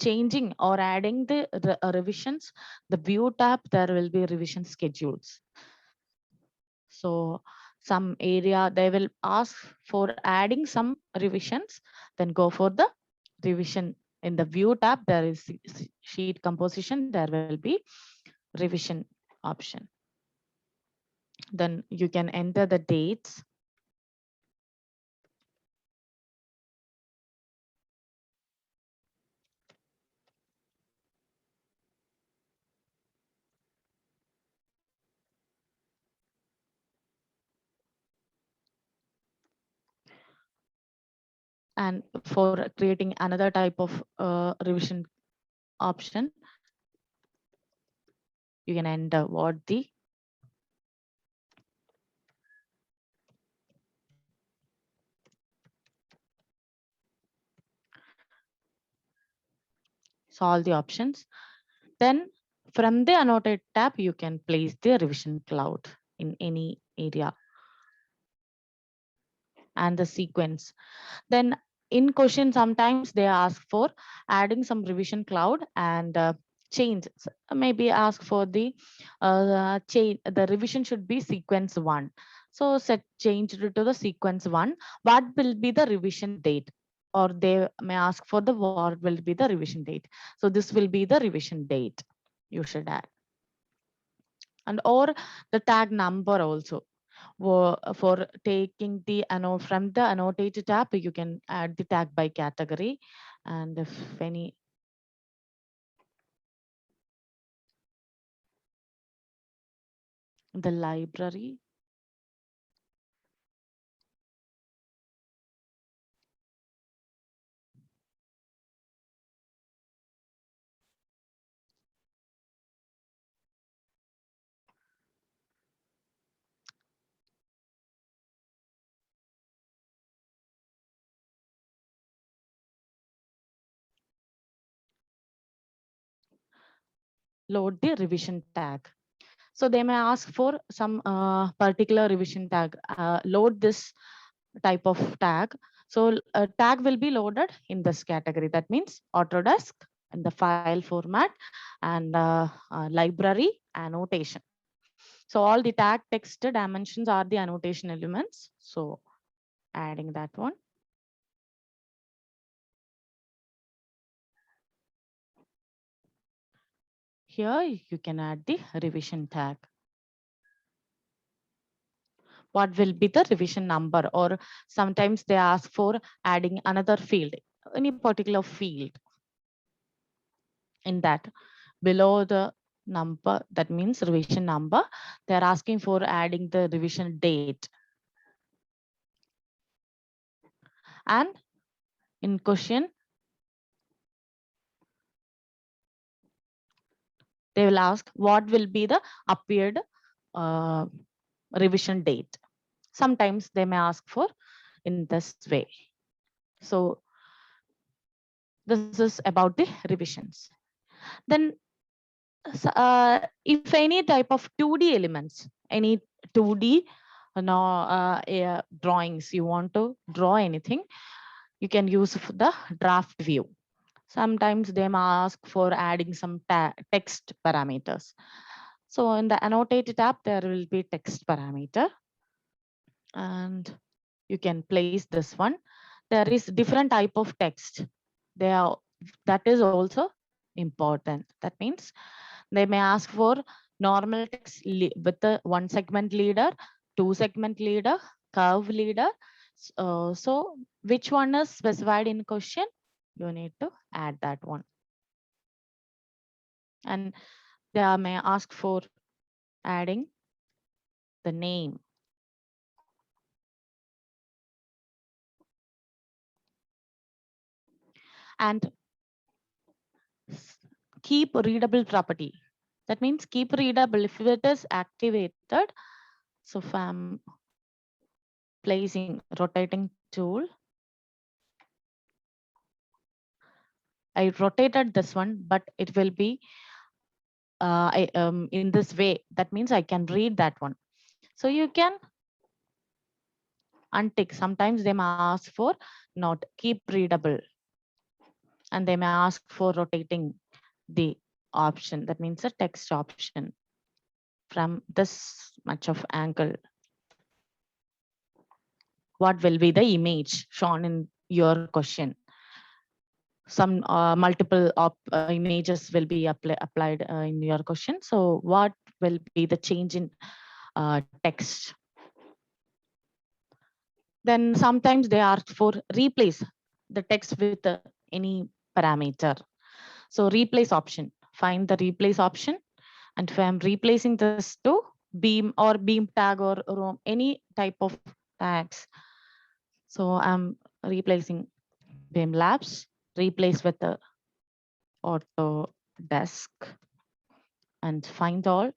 changing or adding the revisions, the view tab, there will be revision schedules. So some area they will ask for adding some revisions, then go for the revision. In the view tab, there is sheet composition, there will be revision option. Then you can enter the dates. And for creating another type of revision option, you can enter what the so all the options. Then from the annotate tab, you can place the revision cloud in any area and the sequence. Then in question, sometimes they ask for adding some revision cloud and change. Maybe ask for the change. The revision should be sequence one. So set changed it to the sequence one. What will be the revision date? Or they may ask for the what will be the revision date. So this will be the revision date you should add. And or the tag number also. For taking the from the annotated tab, you can add the tag by category. And if any the library, load the revision tag. So they may ask for some particular revision tag. Load this type of tag. So a tag will be loaded in this category. That means Autodesk in the file format and library annotation. So all the tag text dimensions are the annotation elements. So adding that one. Here you can add the revision tag. What will be the revision number? Or sometimes they ask for adding another field, any particular field in that below the number, that means revision number. They're asking for adding the revision date. And in question, they will ask what will be the appeared uh, revision date. Sometimes they may ask for in this way. So this is about the revisions. Then if any type of 2D elements, any 2D drawings, you want to draw anything, you can use the draft view. Sometimes they may ask for adding some text parameters. So in the annotated tab, there will be text parameter, and you can place this one. There is different type of text. They are, that is also important. That means they may ask for normal text with the 1 segment leader, 2 segment leader, curve leader. So which one is specified in question? You need to add that one. And they may ask for adding the name. And keep readable property. That means keep readable if it is activated. So if I'm placing rotating tool, I rotated this one, but it will be in this way. That means I can read that one. So you can untick. Sometimes they may ask for not keep readable, and they may ask for rotating the option. That means a text option from this much of angle. What will be the image shown in your question? Some multiple images will be applied in your question. So what will be the change in text? Then sometimes they ask for replace the text with any parameter. So replace option, find the replace option. And if I'm replacing this to beam or beam tag or ROM, any type of tags. So I'm replacing beam labs, replace with the Autodesk, and find all,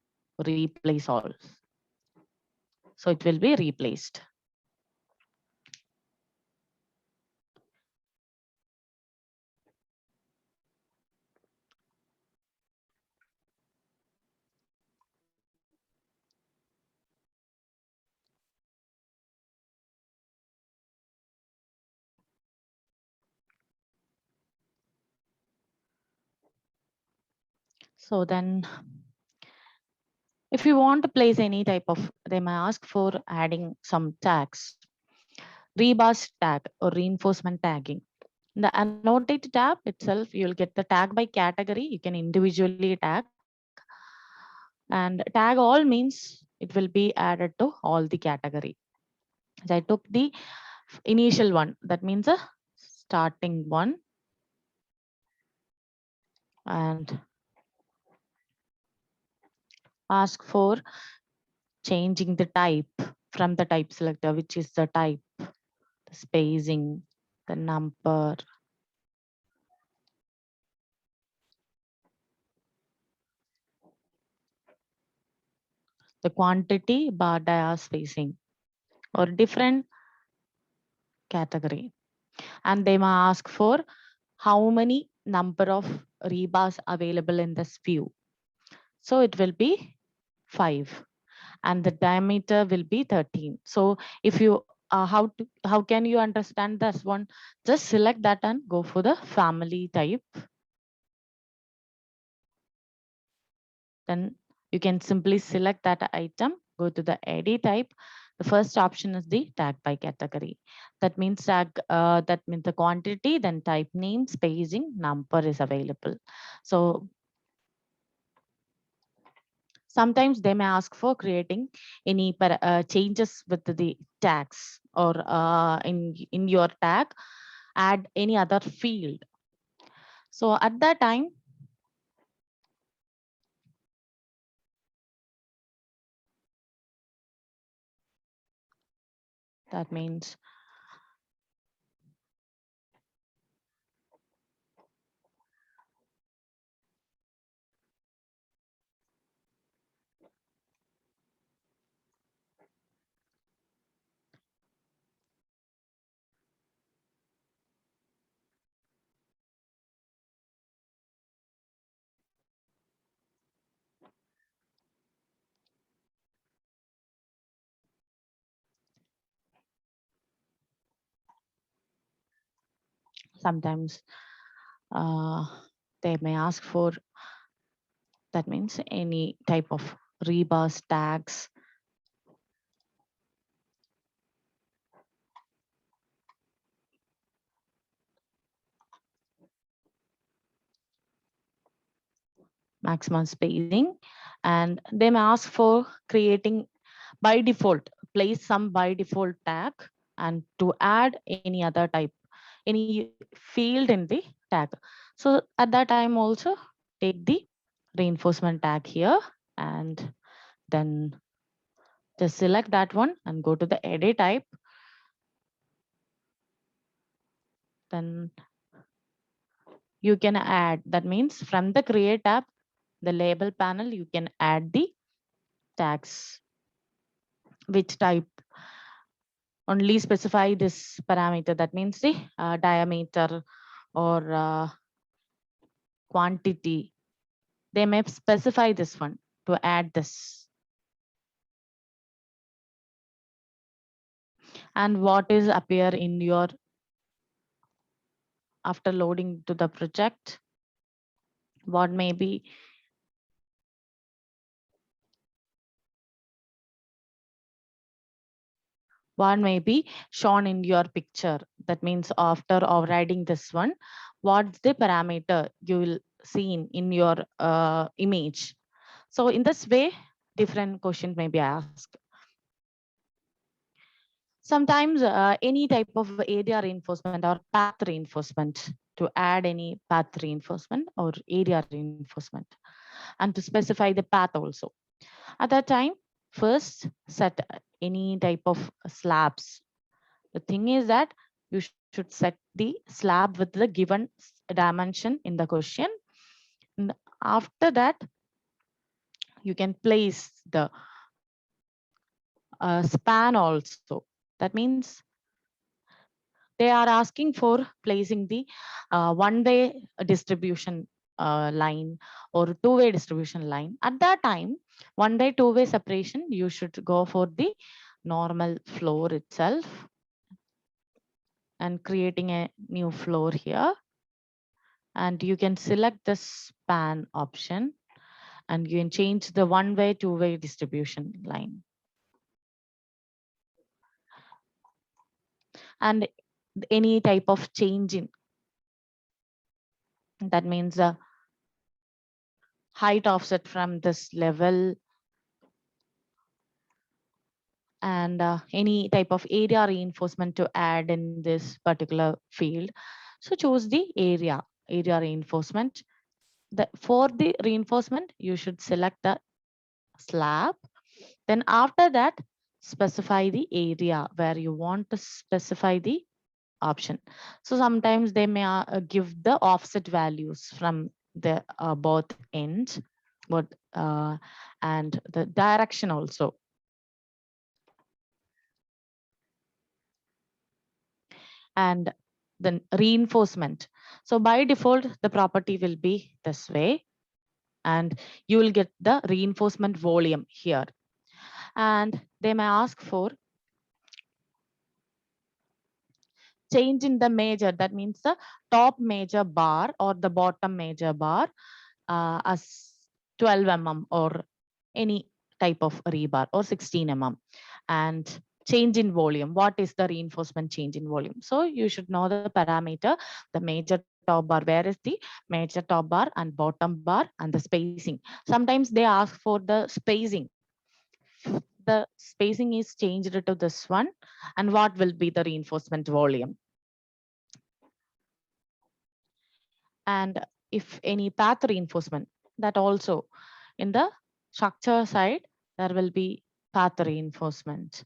replace all. So it will be replaced. So then if you want to place any type of, they may ask for adding some tags, rebars tag or reinforcement tagging. In the annotate tab itself, you'll get the tag by category. You can individually tag, and tag all means it will be added to all the category. So I took the initial one, that means a starting one, and ask for changing the type from the type selector, which is the type, the spacing, the number, the quantity, bar dia spacing, or different category. And they may ask for how many number of rebars available in this view. So it will be 5, and the diameter will be 13. So if you how can you understand this one? Just select that and go for the family type. Then you can simply select that item, go to the ID type. The first option is the tag by category. That means that means the quantity, then type name, spacing, number is available. So sometimes they may ask for creating any changes with the tags, or in your tag, add any other field. So at that time, That means sometimes uh, they may ask for, that means any type of rebars tags. Maximum spacing, and they may ask for creating by default, place some by default tag, and to add any other type, any field in the tag. So at that time also take the reinforcement tag here, and then just select that one and go to the edit type. Then you can add, that means from the create tab, the label panel, you can add the tags, which type. Only specify this parameter, that means the diameter or quantity. They may specify this one to add this. And what is appear in your, after loading to the project, what may be, shown in your picture. That means after overriding this one, what's the parameter you will see in your image. So in this way, different questions may be asked. Sometimes any type of area reinforcement or path reinforcement, to add any path reinforcement or area reinforcement, and to specify the path also. At that time, first set any type of slabs. The thing is that you should set the slab with the given dimension in the question. And after that, you can place the span also. That means they are asking for placing the one-way distribution line or two-way distribution line. At that time, one-way, two-way separation, you should go for the normal floor itself and creating a new floor here. And you can select the span option and you can change the one-way, two-way distribution line. And any type of change in, that means the height offset from this level, and any type of area reinforcement to add in this particular field. So choose the area reinforcement. For the reinforcement, you should select the slab. Then after that, specify the area where you want to specify the option. So sometimes they may give the offset values from the both ends, but and the direction also. And then reinforcement. So by default, the property will be this way, and you will get the reinforcement volume here. And they may ask for change in the major, that means the top major bar or the bottom major bar as 12 mm or any type of rebar or 16 mm. And change in volume, what is the reinforcement change in volume? So you should know the parameter, the major top bar, where is the major top bar and bottom bar, and the spacing. Sometimes they ask for the spacing. The spacing is changed to this one, and what will be the reinforcement volume? And if any path reinforcement, that also in the structure side, there will be path reinforcement.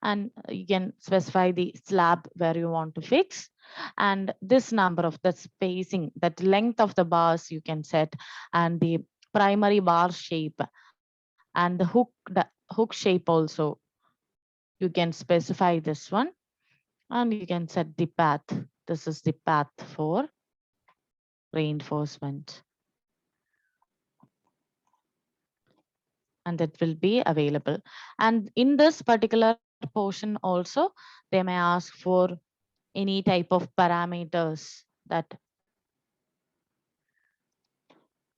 and you can specify the slab where you want to fix, and this number of the spacing, that length of the bars you can set, and the primary bar shape, and the hook shape also you can specify this one, and you can set the path. This is the path for reinforcement, and it will be available. And in this particular portion also, they may ask for any type of parameters, that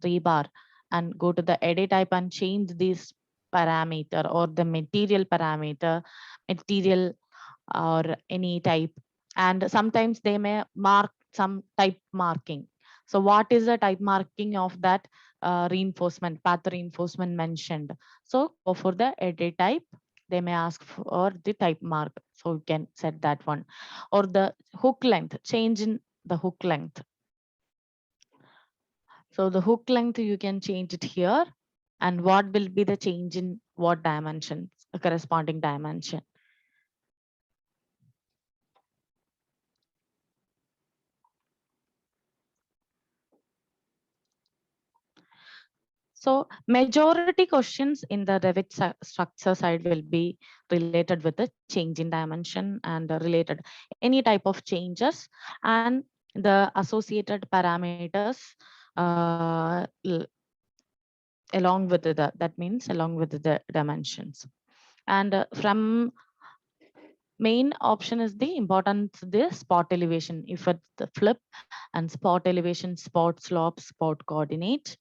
rebar, and go to the edit type and change this parameter or the material parameter, material or any type. And sometimes they may mark some type marking. So what is the type marking of that reinforcement, path reinforcement mentioned? So go for the edit type. They may ask for the type mark. So you can set that one. Or the hook length, change in the hook length. So the hook length, you can change it here. And what will be the change in what dimensions, a corresponding dimension. So majority questions in the Revit structure side will be related with the change in dimension and related any type of changes and the associated parameters along with that means along with the dimensions. And from main option is the importance, the spot elevation, if it's the flip, and spot elevation, spot slope, spot coordinate.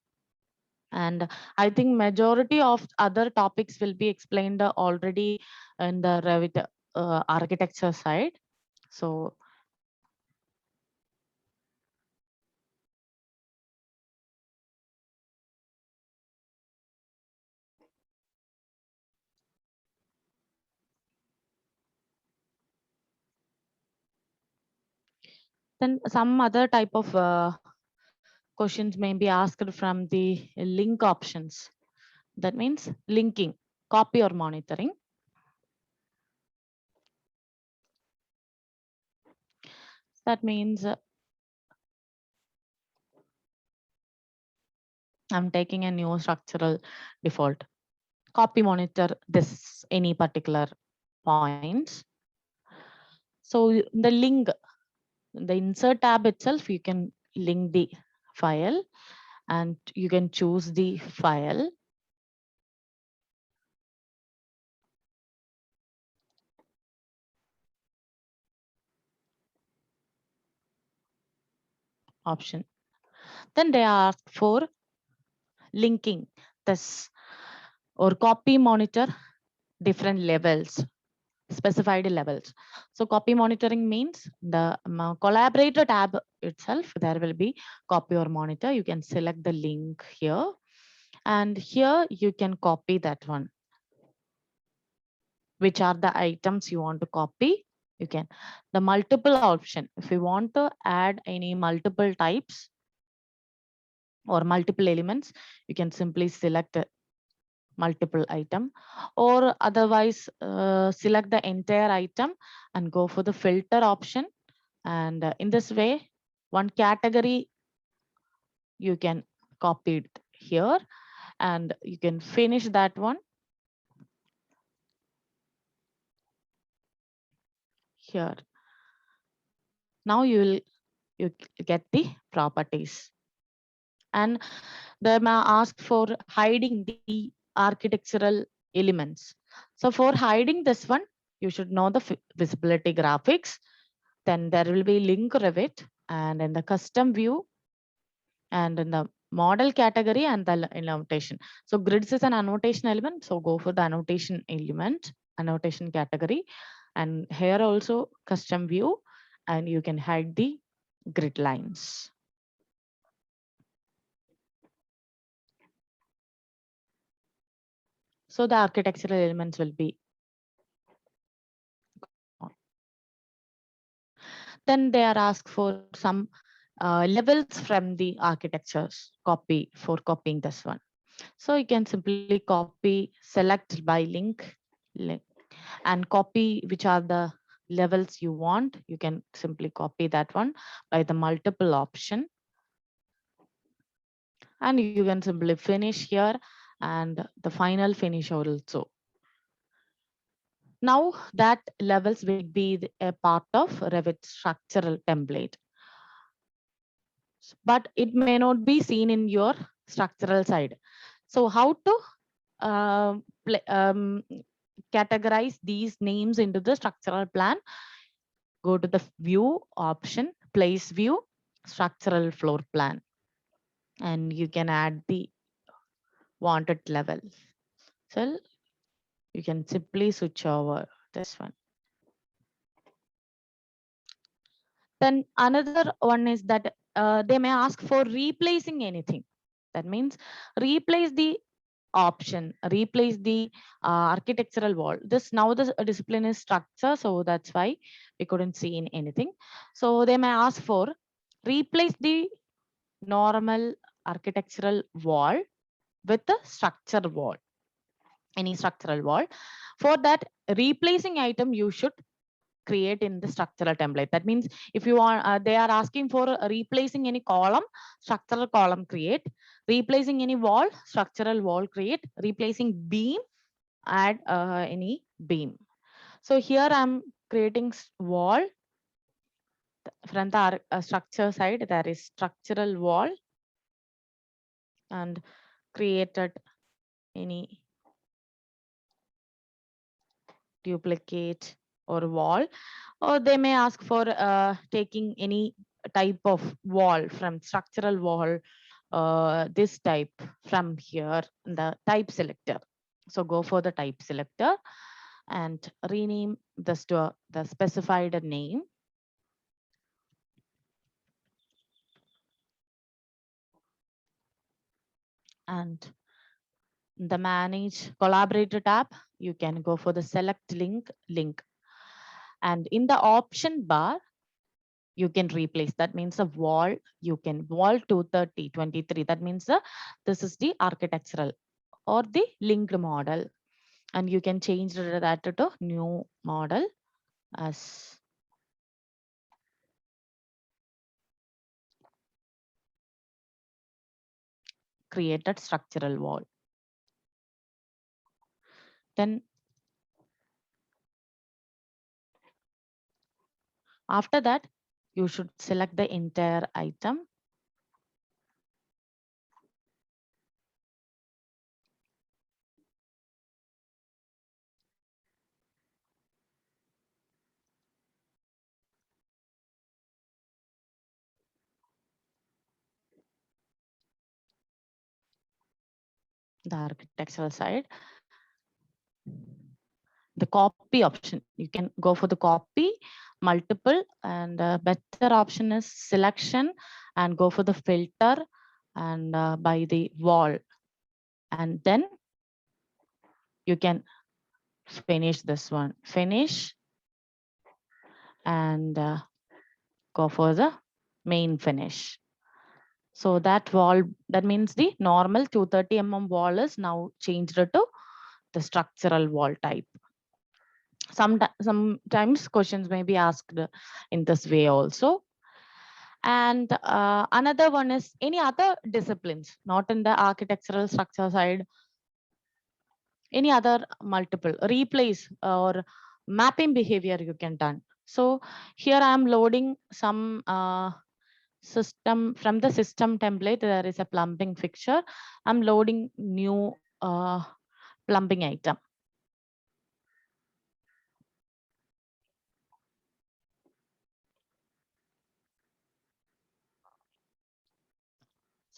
And I think majority of other topics will be explained already in the Revit architecture side. So then some other type of questions may be asked from the link options. That means linking, copy or monitoring. That means I'm taking a new structural default. Copy monitor this any particular points. So the link, the insert tab itself, you can link the file and you can choose the file. Option. Then they ask for linking this or copy monitor different levels, specified levels. So copy monitoring means the collaborator tab itself, there will be copy or monitor. You can select the link here and here you can copy that one. Which are the items you want to copy? You can. The multiple option, if you want to add any multiple types or multiple elements, you can simply select a multiple item, or otherwise select the entire item and go for the filter option. And in this way, one category you can copy it here and you can finish that one here. Now you get the properties. And they may ask for hiding the architectural elements. So for hiding this one, you should know the visibility graphics. Then there will be link Revit and in the custom view and in the model category and the annotation. So grids is an annotation element. So go for the annotation element, annotation category. And here also custom view and you can hide the grid lines. So the architectural elements will be. Then they are asked for some levels from the architectures copy for copying this one. So you can simply copy, select by link. and copy which are the levels you want. You can simply copy that one by the multiple option, and you can simply finish here and the final finish also. Now that levels will be a part of Revit structural template, but it may not be seen in your structural side. So how to categorize these names into the structural plan? Go to the view option, place view, structural floor plan, and you can add the wanted level. So you can simply switch over this one. Then another one is that they may ask for replacing anything. That means replace the option, replace the architectural wall. This now the discipline is structure, so that's why we couldn't see in anything. So they may ask for replace the normal architectural wall with the structure wall, any structural wall. For that replacing item, you should create in the structural template. That means if you want, they are asking for replacing any column, structural column create, replacing any wall, structural wall create, replacing beam, add any beam. So here I'm creating wall from the structure side. There is structural wall and created any duplicate or wall, or they may ask for taking any type of wall from structural wall, this type from here in the type selector. So go for the type selector and rename this to the specified name. And the manage collaborator tab, you can go for the select link. And in the option bar, you can replace. That means a wall, you can wall 230 23. That means this is the architectural or the linked model. And you can change that to new model as created structural wall. Then after that, you should select the entire item. The architectural side, the copy option, you can go for the copy multiple, and better option is selection and go for the filter and by the wall, and then you can finish this one, finish, and go for the main finish. So that wall, that means the normal 230 wall is now changed to the structural wall type. Sometimes questions may be asked in this way also. And another one is any other disciplines, not in the architectural structure side, any other multiple replace or mapping behavior you can done. So here I am loading some system from the system template. There is a plumbing fixture. I'm loading new plumbing item.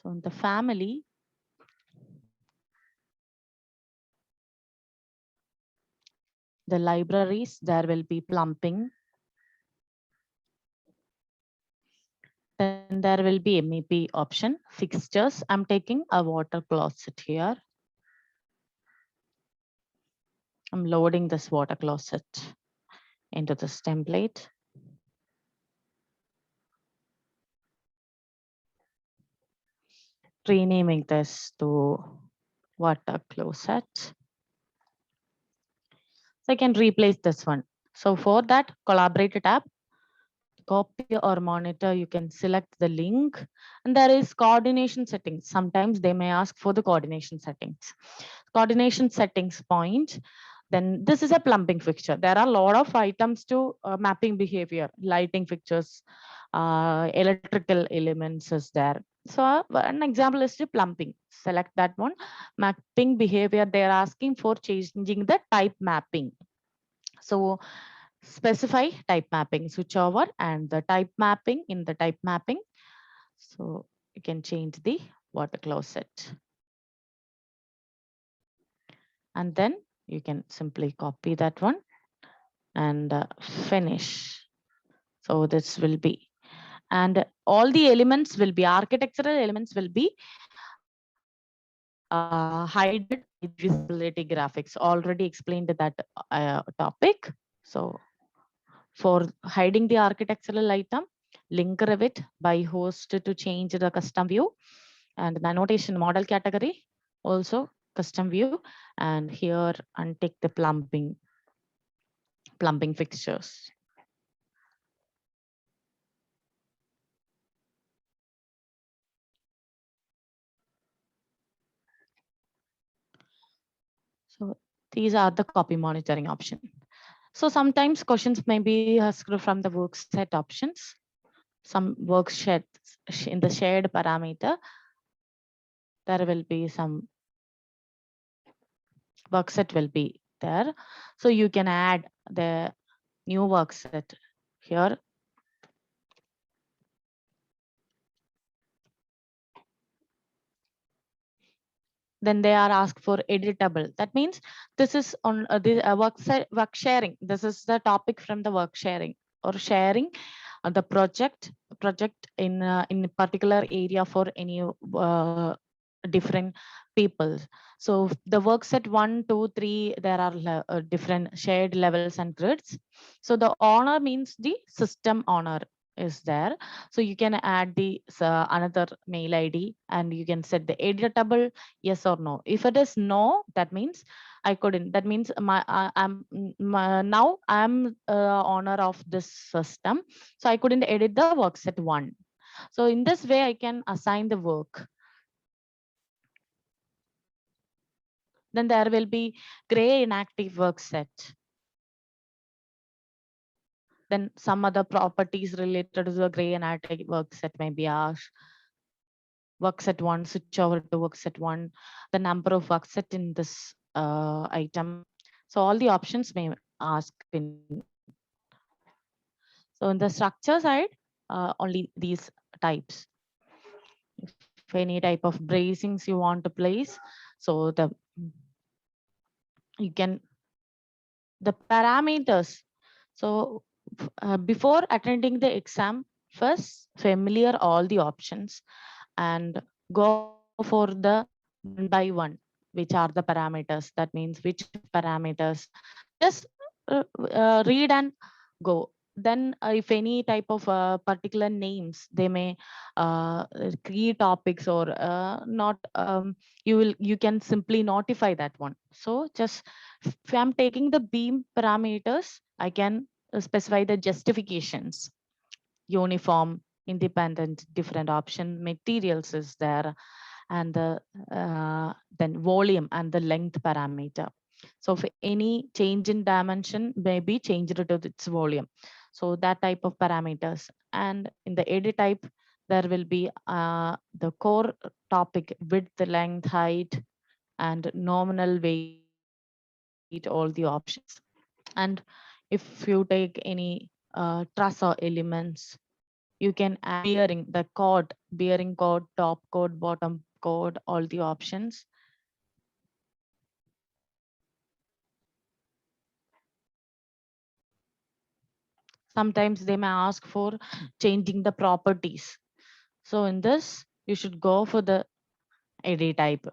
So in the family, the libraries, there will be plumbing. Then there will be MEP option, fixtures. I'm taking a water closet here. I'm loading this water closet into this template. Renaming this to water closet. So I can replace this one. So for that, collaborate tab, copy or monitor, you can select the link, and there is coordination settings. Sometimes they may ask for the coordination settings. Coordination settings point. Then this is a plumbing fixture. There are a lot of items to mapping behavior, lighting fixtures, electrical elements is there. So an example is the plumbing. Select that one. Mapping behavior, they're asking for changing the type mapping. So specify type mapping, switch over and the type mapping in the type mapping. So you can change the water closet. And then you can simply copy that one and finish. So this will be, and all the elements will be, architectural elements will be hidden with visibility graphics. Already explained that topic. So for hiding the architectural item, link Revit by host to change the custom view, and the annotation model category also custom view, and here untick the plumbing fixtures. So these are the copy monitoring option. So sometimes questions may be asked from the work set options. Some work set in the shared parameter, there will be some work set will be there. So you can add the new work set here. Then they are asked for editable. That means this is on the work sharing. This is the topic from the work sharing or sharing the project in a particular area for any different people. So the work set 1, 2, 3, there are different shared levels and grids. So the owner means the system owner is there. So you can add the another mail ID and you can set the editable yes or no. If it is no, that means I couldn't. That means now I'm owner of this system, so I couldn't edit the work set 1. So in this way, I can assign the work. Then there will be gray inactive work set. Then some other properties related to the gray inactive work set may be asked. Work set 1, switch over to work set 1, the number of work set in this item. So all the options may ask in. So in the structure side, only these types. If any type of bracings you want to place, so you can the parameters. So before attending the exam, first familiar all the options and go for the one by one, which are the parameters. That means which parameters. Just read and go. Then if any type of particular names, they may key topics or not, you can simply notify that one. So just if I'm taking the beam parameters, I can specify the justifications, uniform, independent, different option, materials is there, and the then volume and the length parameter. So for any change in dimension may be changed to its volume. So that type of parameters. And in the edit type, there will be the core topic, width, length, height, and nominal weight, all the options. And if you take any truss or elements, you can add bearing, the chord, bearing chord, top chord, bottom chord, all the options. Sometimes they may ask for changing the properties. So in this, you should go for the edit type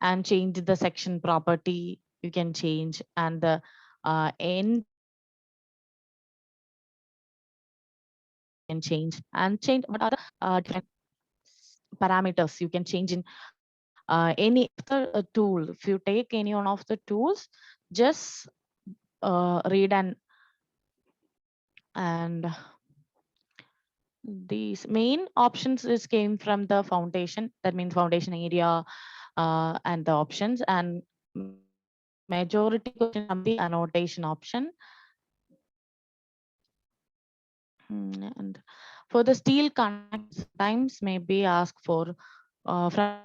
and change the section property. You can change and the end can change and change what are the different parameters you can change in any other tool. If you take any one of the tools, just read and these main options is came from the foundation. That means foundation area and the options, and majority question from the annotation option. And for the steel connections, sometimes maybe ask for from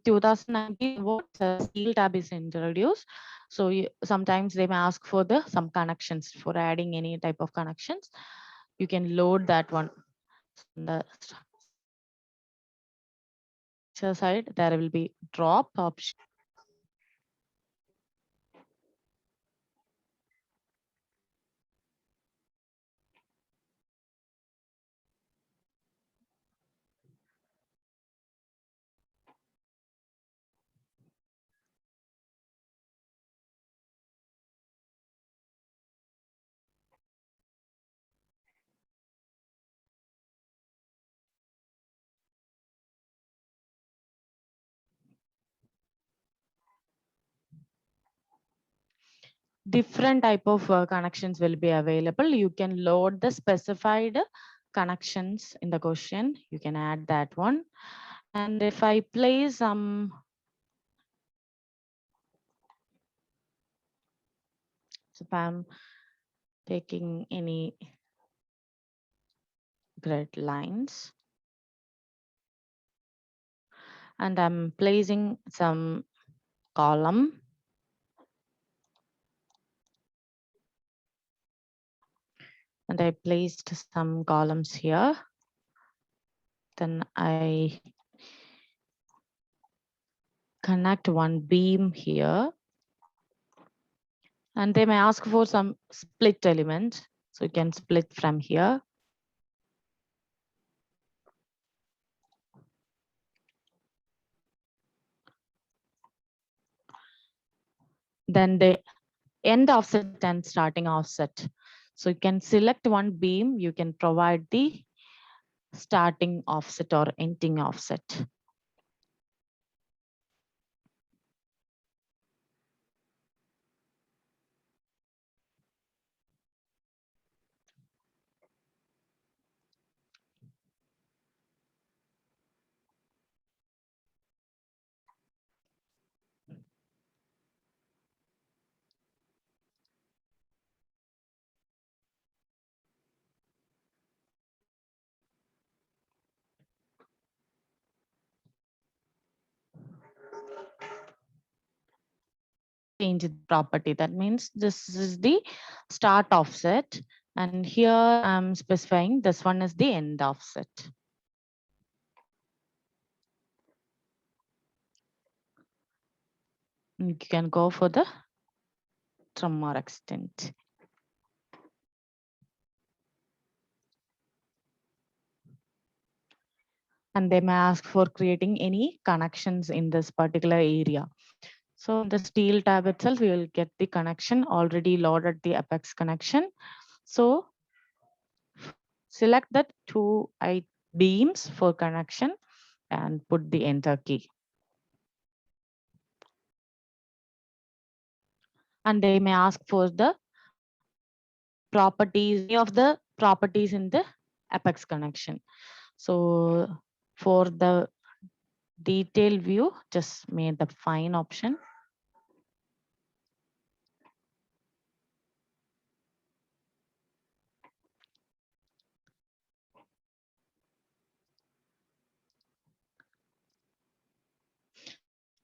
2019 onwards, steel tab is introduced. So sometimes they may ask for the some connections for adding any type of connections. You can load that one. On the structure side, there will be drop option. Different type of connections will be available. You can load the specified connections in the question. You can add that one. And if I place some, so if I'm taking any grid lines and I'm placing some column, and I placed some columns here. Then I connect one beam here, and they may ask for some split element. So you can split from here. Then the end offset and starting offset. So you can select one beam, you can provide the starting offset or ending offset. Change the property. That means this is the start offset. And here I'm specifying this one is the end offset. You can go for the trim or extent. And they may ask for creating any connections in this particular area. So in the steel tab itself, we will get the connection already loaded, the apex connection. So select that two beams for connection and put the enter key. And they may ask for the properties, any of the properties in the apex connection. So for the detail view, just made the fine option.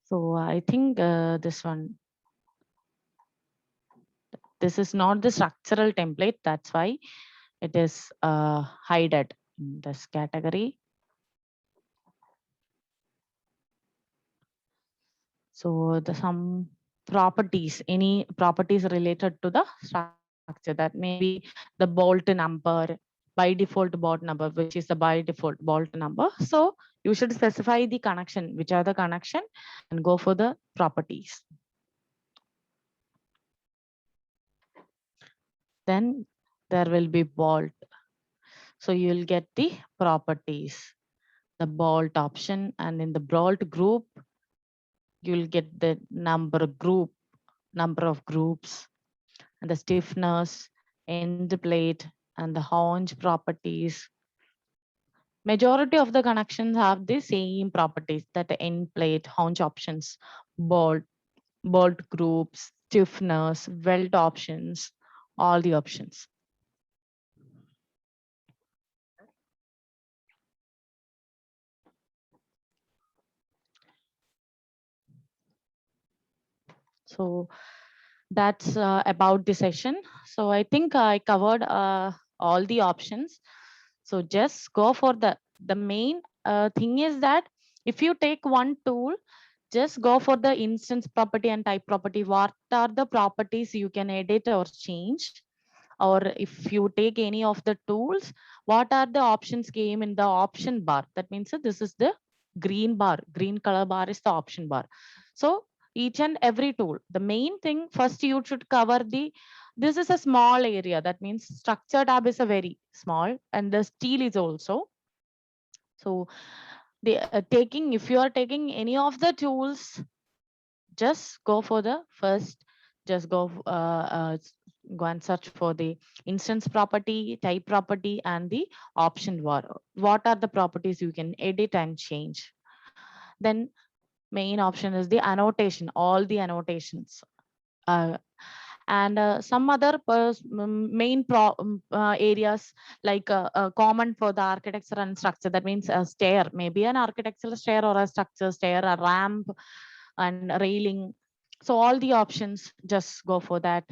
So I think this one, this is not the structural template. That's why it is hidden in this category. So the some properties, any properties related to the structure, that may be the bolt number, by default bolt number, which is the by default bolt number. So you should specify the connection, which are the connection, and go for the properties. Then there will be bolt. So you will get the properties, the bolt option, and in the bolt group, you will get the number group number of groups, and the stiffness, end plate, and the haunch properties. Majority of the connections have the same properties, that the end plate, haunch options, bolt, bolt groups, stiffness, weld options, all the options. So that's about the session. So I think I covered all the options. So just go for the main thing is that if you take one tool, just go for the instance property and type property. What are the properties you can edit or change? Or if you take any of the tools, what are the options came in the option bar? That means that this is the green bar, green color bar is the option bar. So each and every tool, the main thing first you should cover the, this is a small area. That means structure tab is a very small, and the steel is also. So the taking, if you are taking any of the tools, just go for the first, just go and search for the instance property, type property, and the option bar. What are the properties you can edit and change? Then main option is the annotation, all the annotations. Uh, and some other main areas, like common for the architecture and structure. That means a stair, maybe an architectural stair or a structure stair, a ramp and railing. So all the options, just go for that.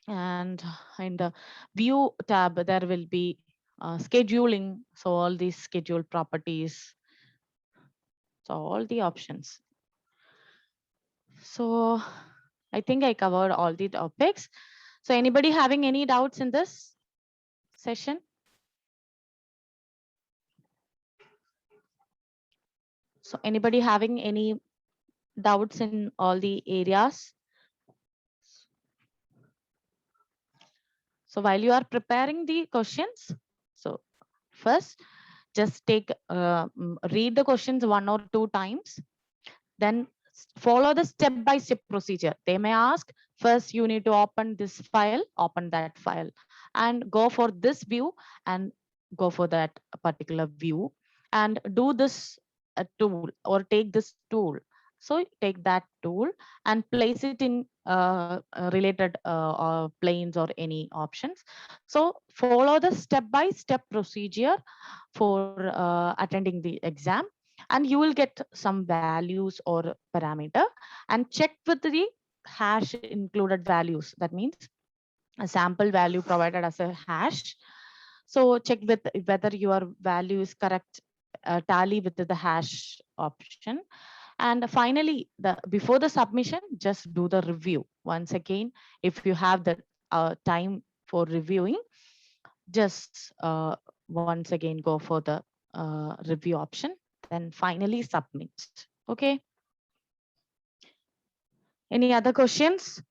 And in the view tab, there will be scheduling. So all these schedule properties. So all the options. So I think I covered all the topics. So anybody having any doubts in this session? So anybody having any doubts in all the areas? So while you are preparing the questions, so first just read the questions 1 or 2 times, then follow the step-by-step procedure. They may ask, first you need to open this file, open that file, and go for this view and go for that particular view, and do this tool or take this tool. So take that tool and place it in related planes or any options. So follow the step-by-step procedure for attending the exam, and you will get some values or parameter, and check with the hash included values. That means a sample value provided as a hash. So check with whether your value is correct, tally with the hash option. And finally, the before the submission, just do the review once again. If you have the time for reviewing, just once again go for the review option, then finally submit. Okay. Any other questions?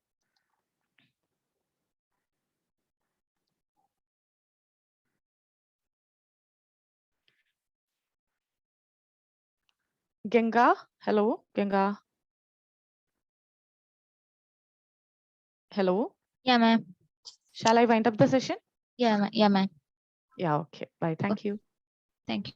Ganga, hello, Ganga. Hello. Yeah, ma'am. Shall I wind up the session? Yeah, ma'am. Yeah, okay. Bye. Thank you. Thank you.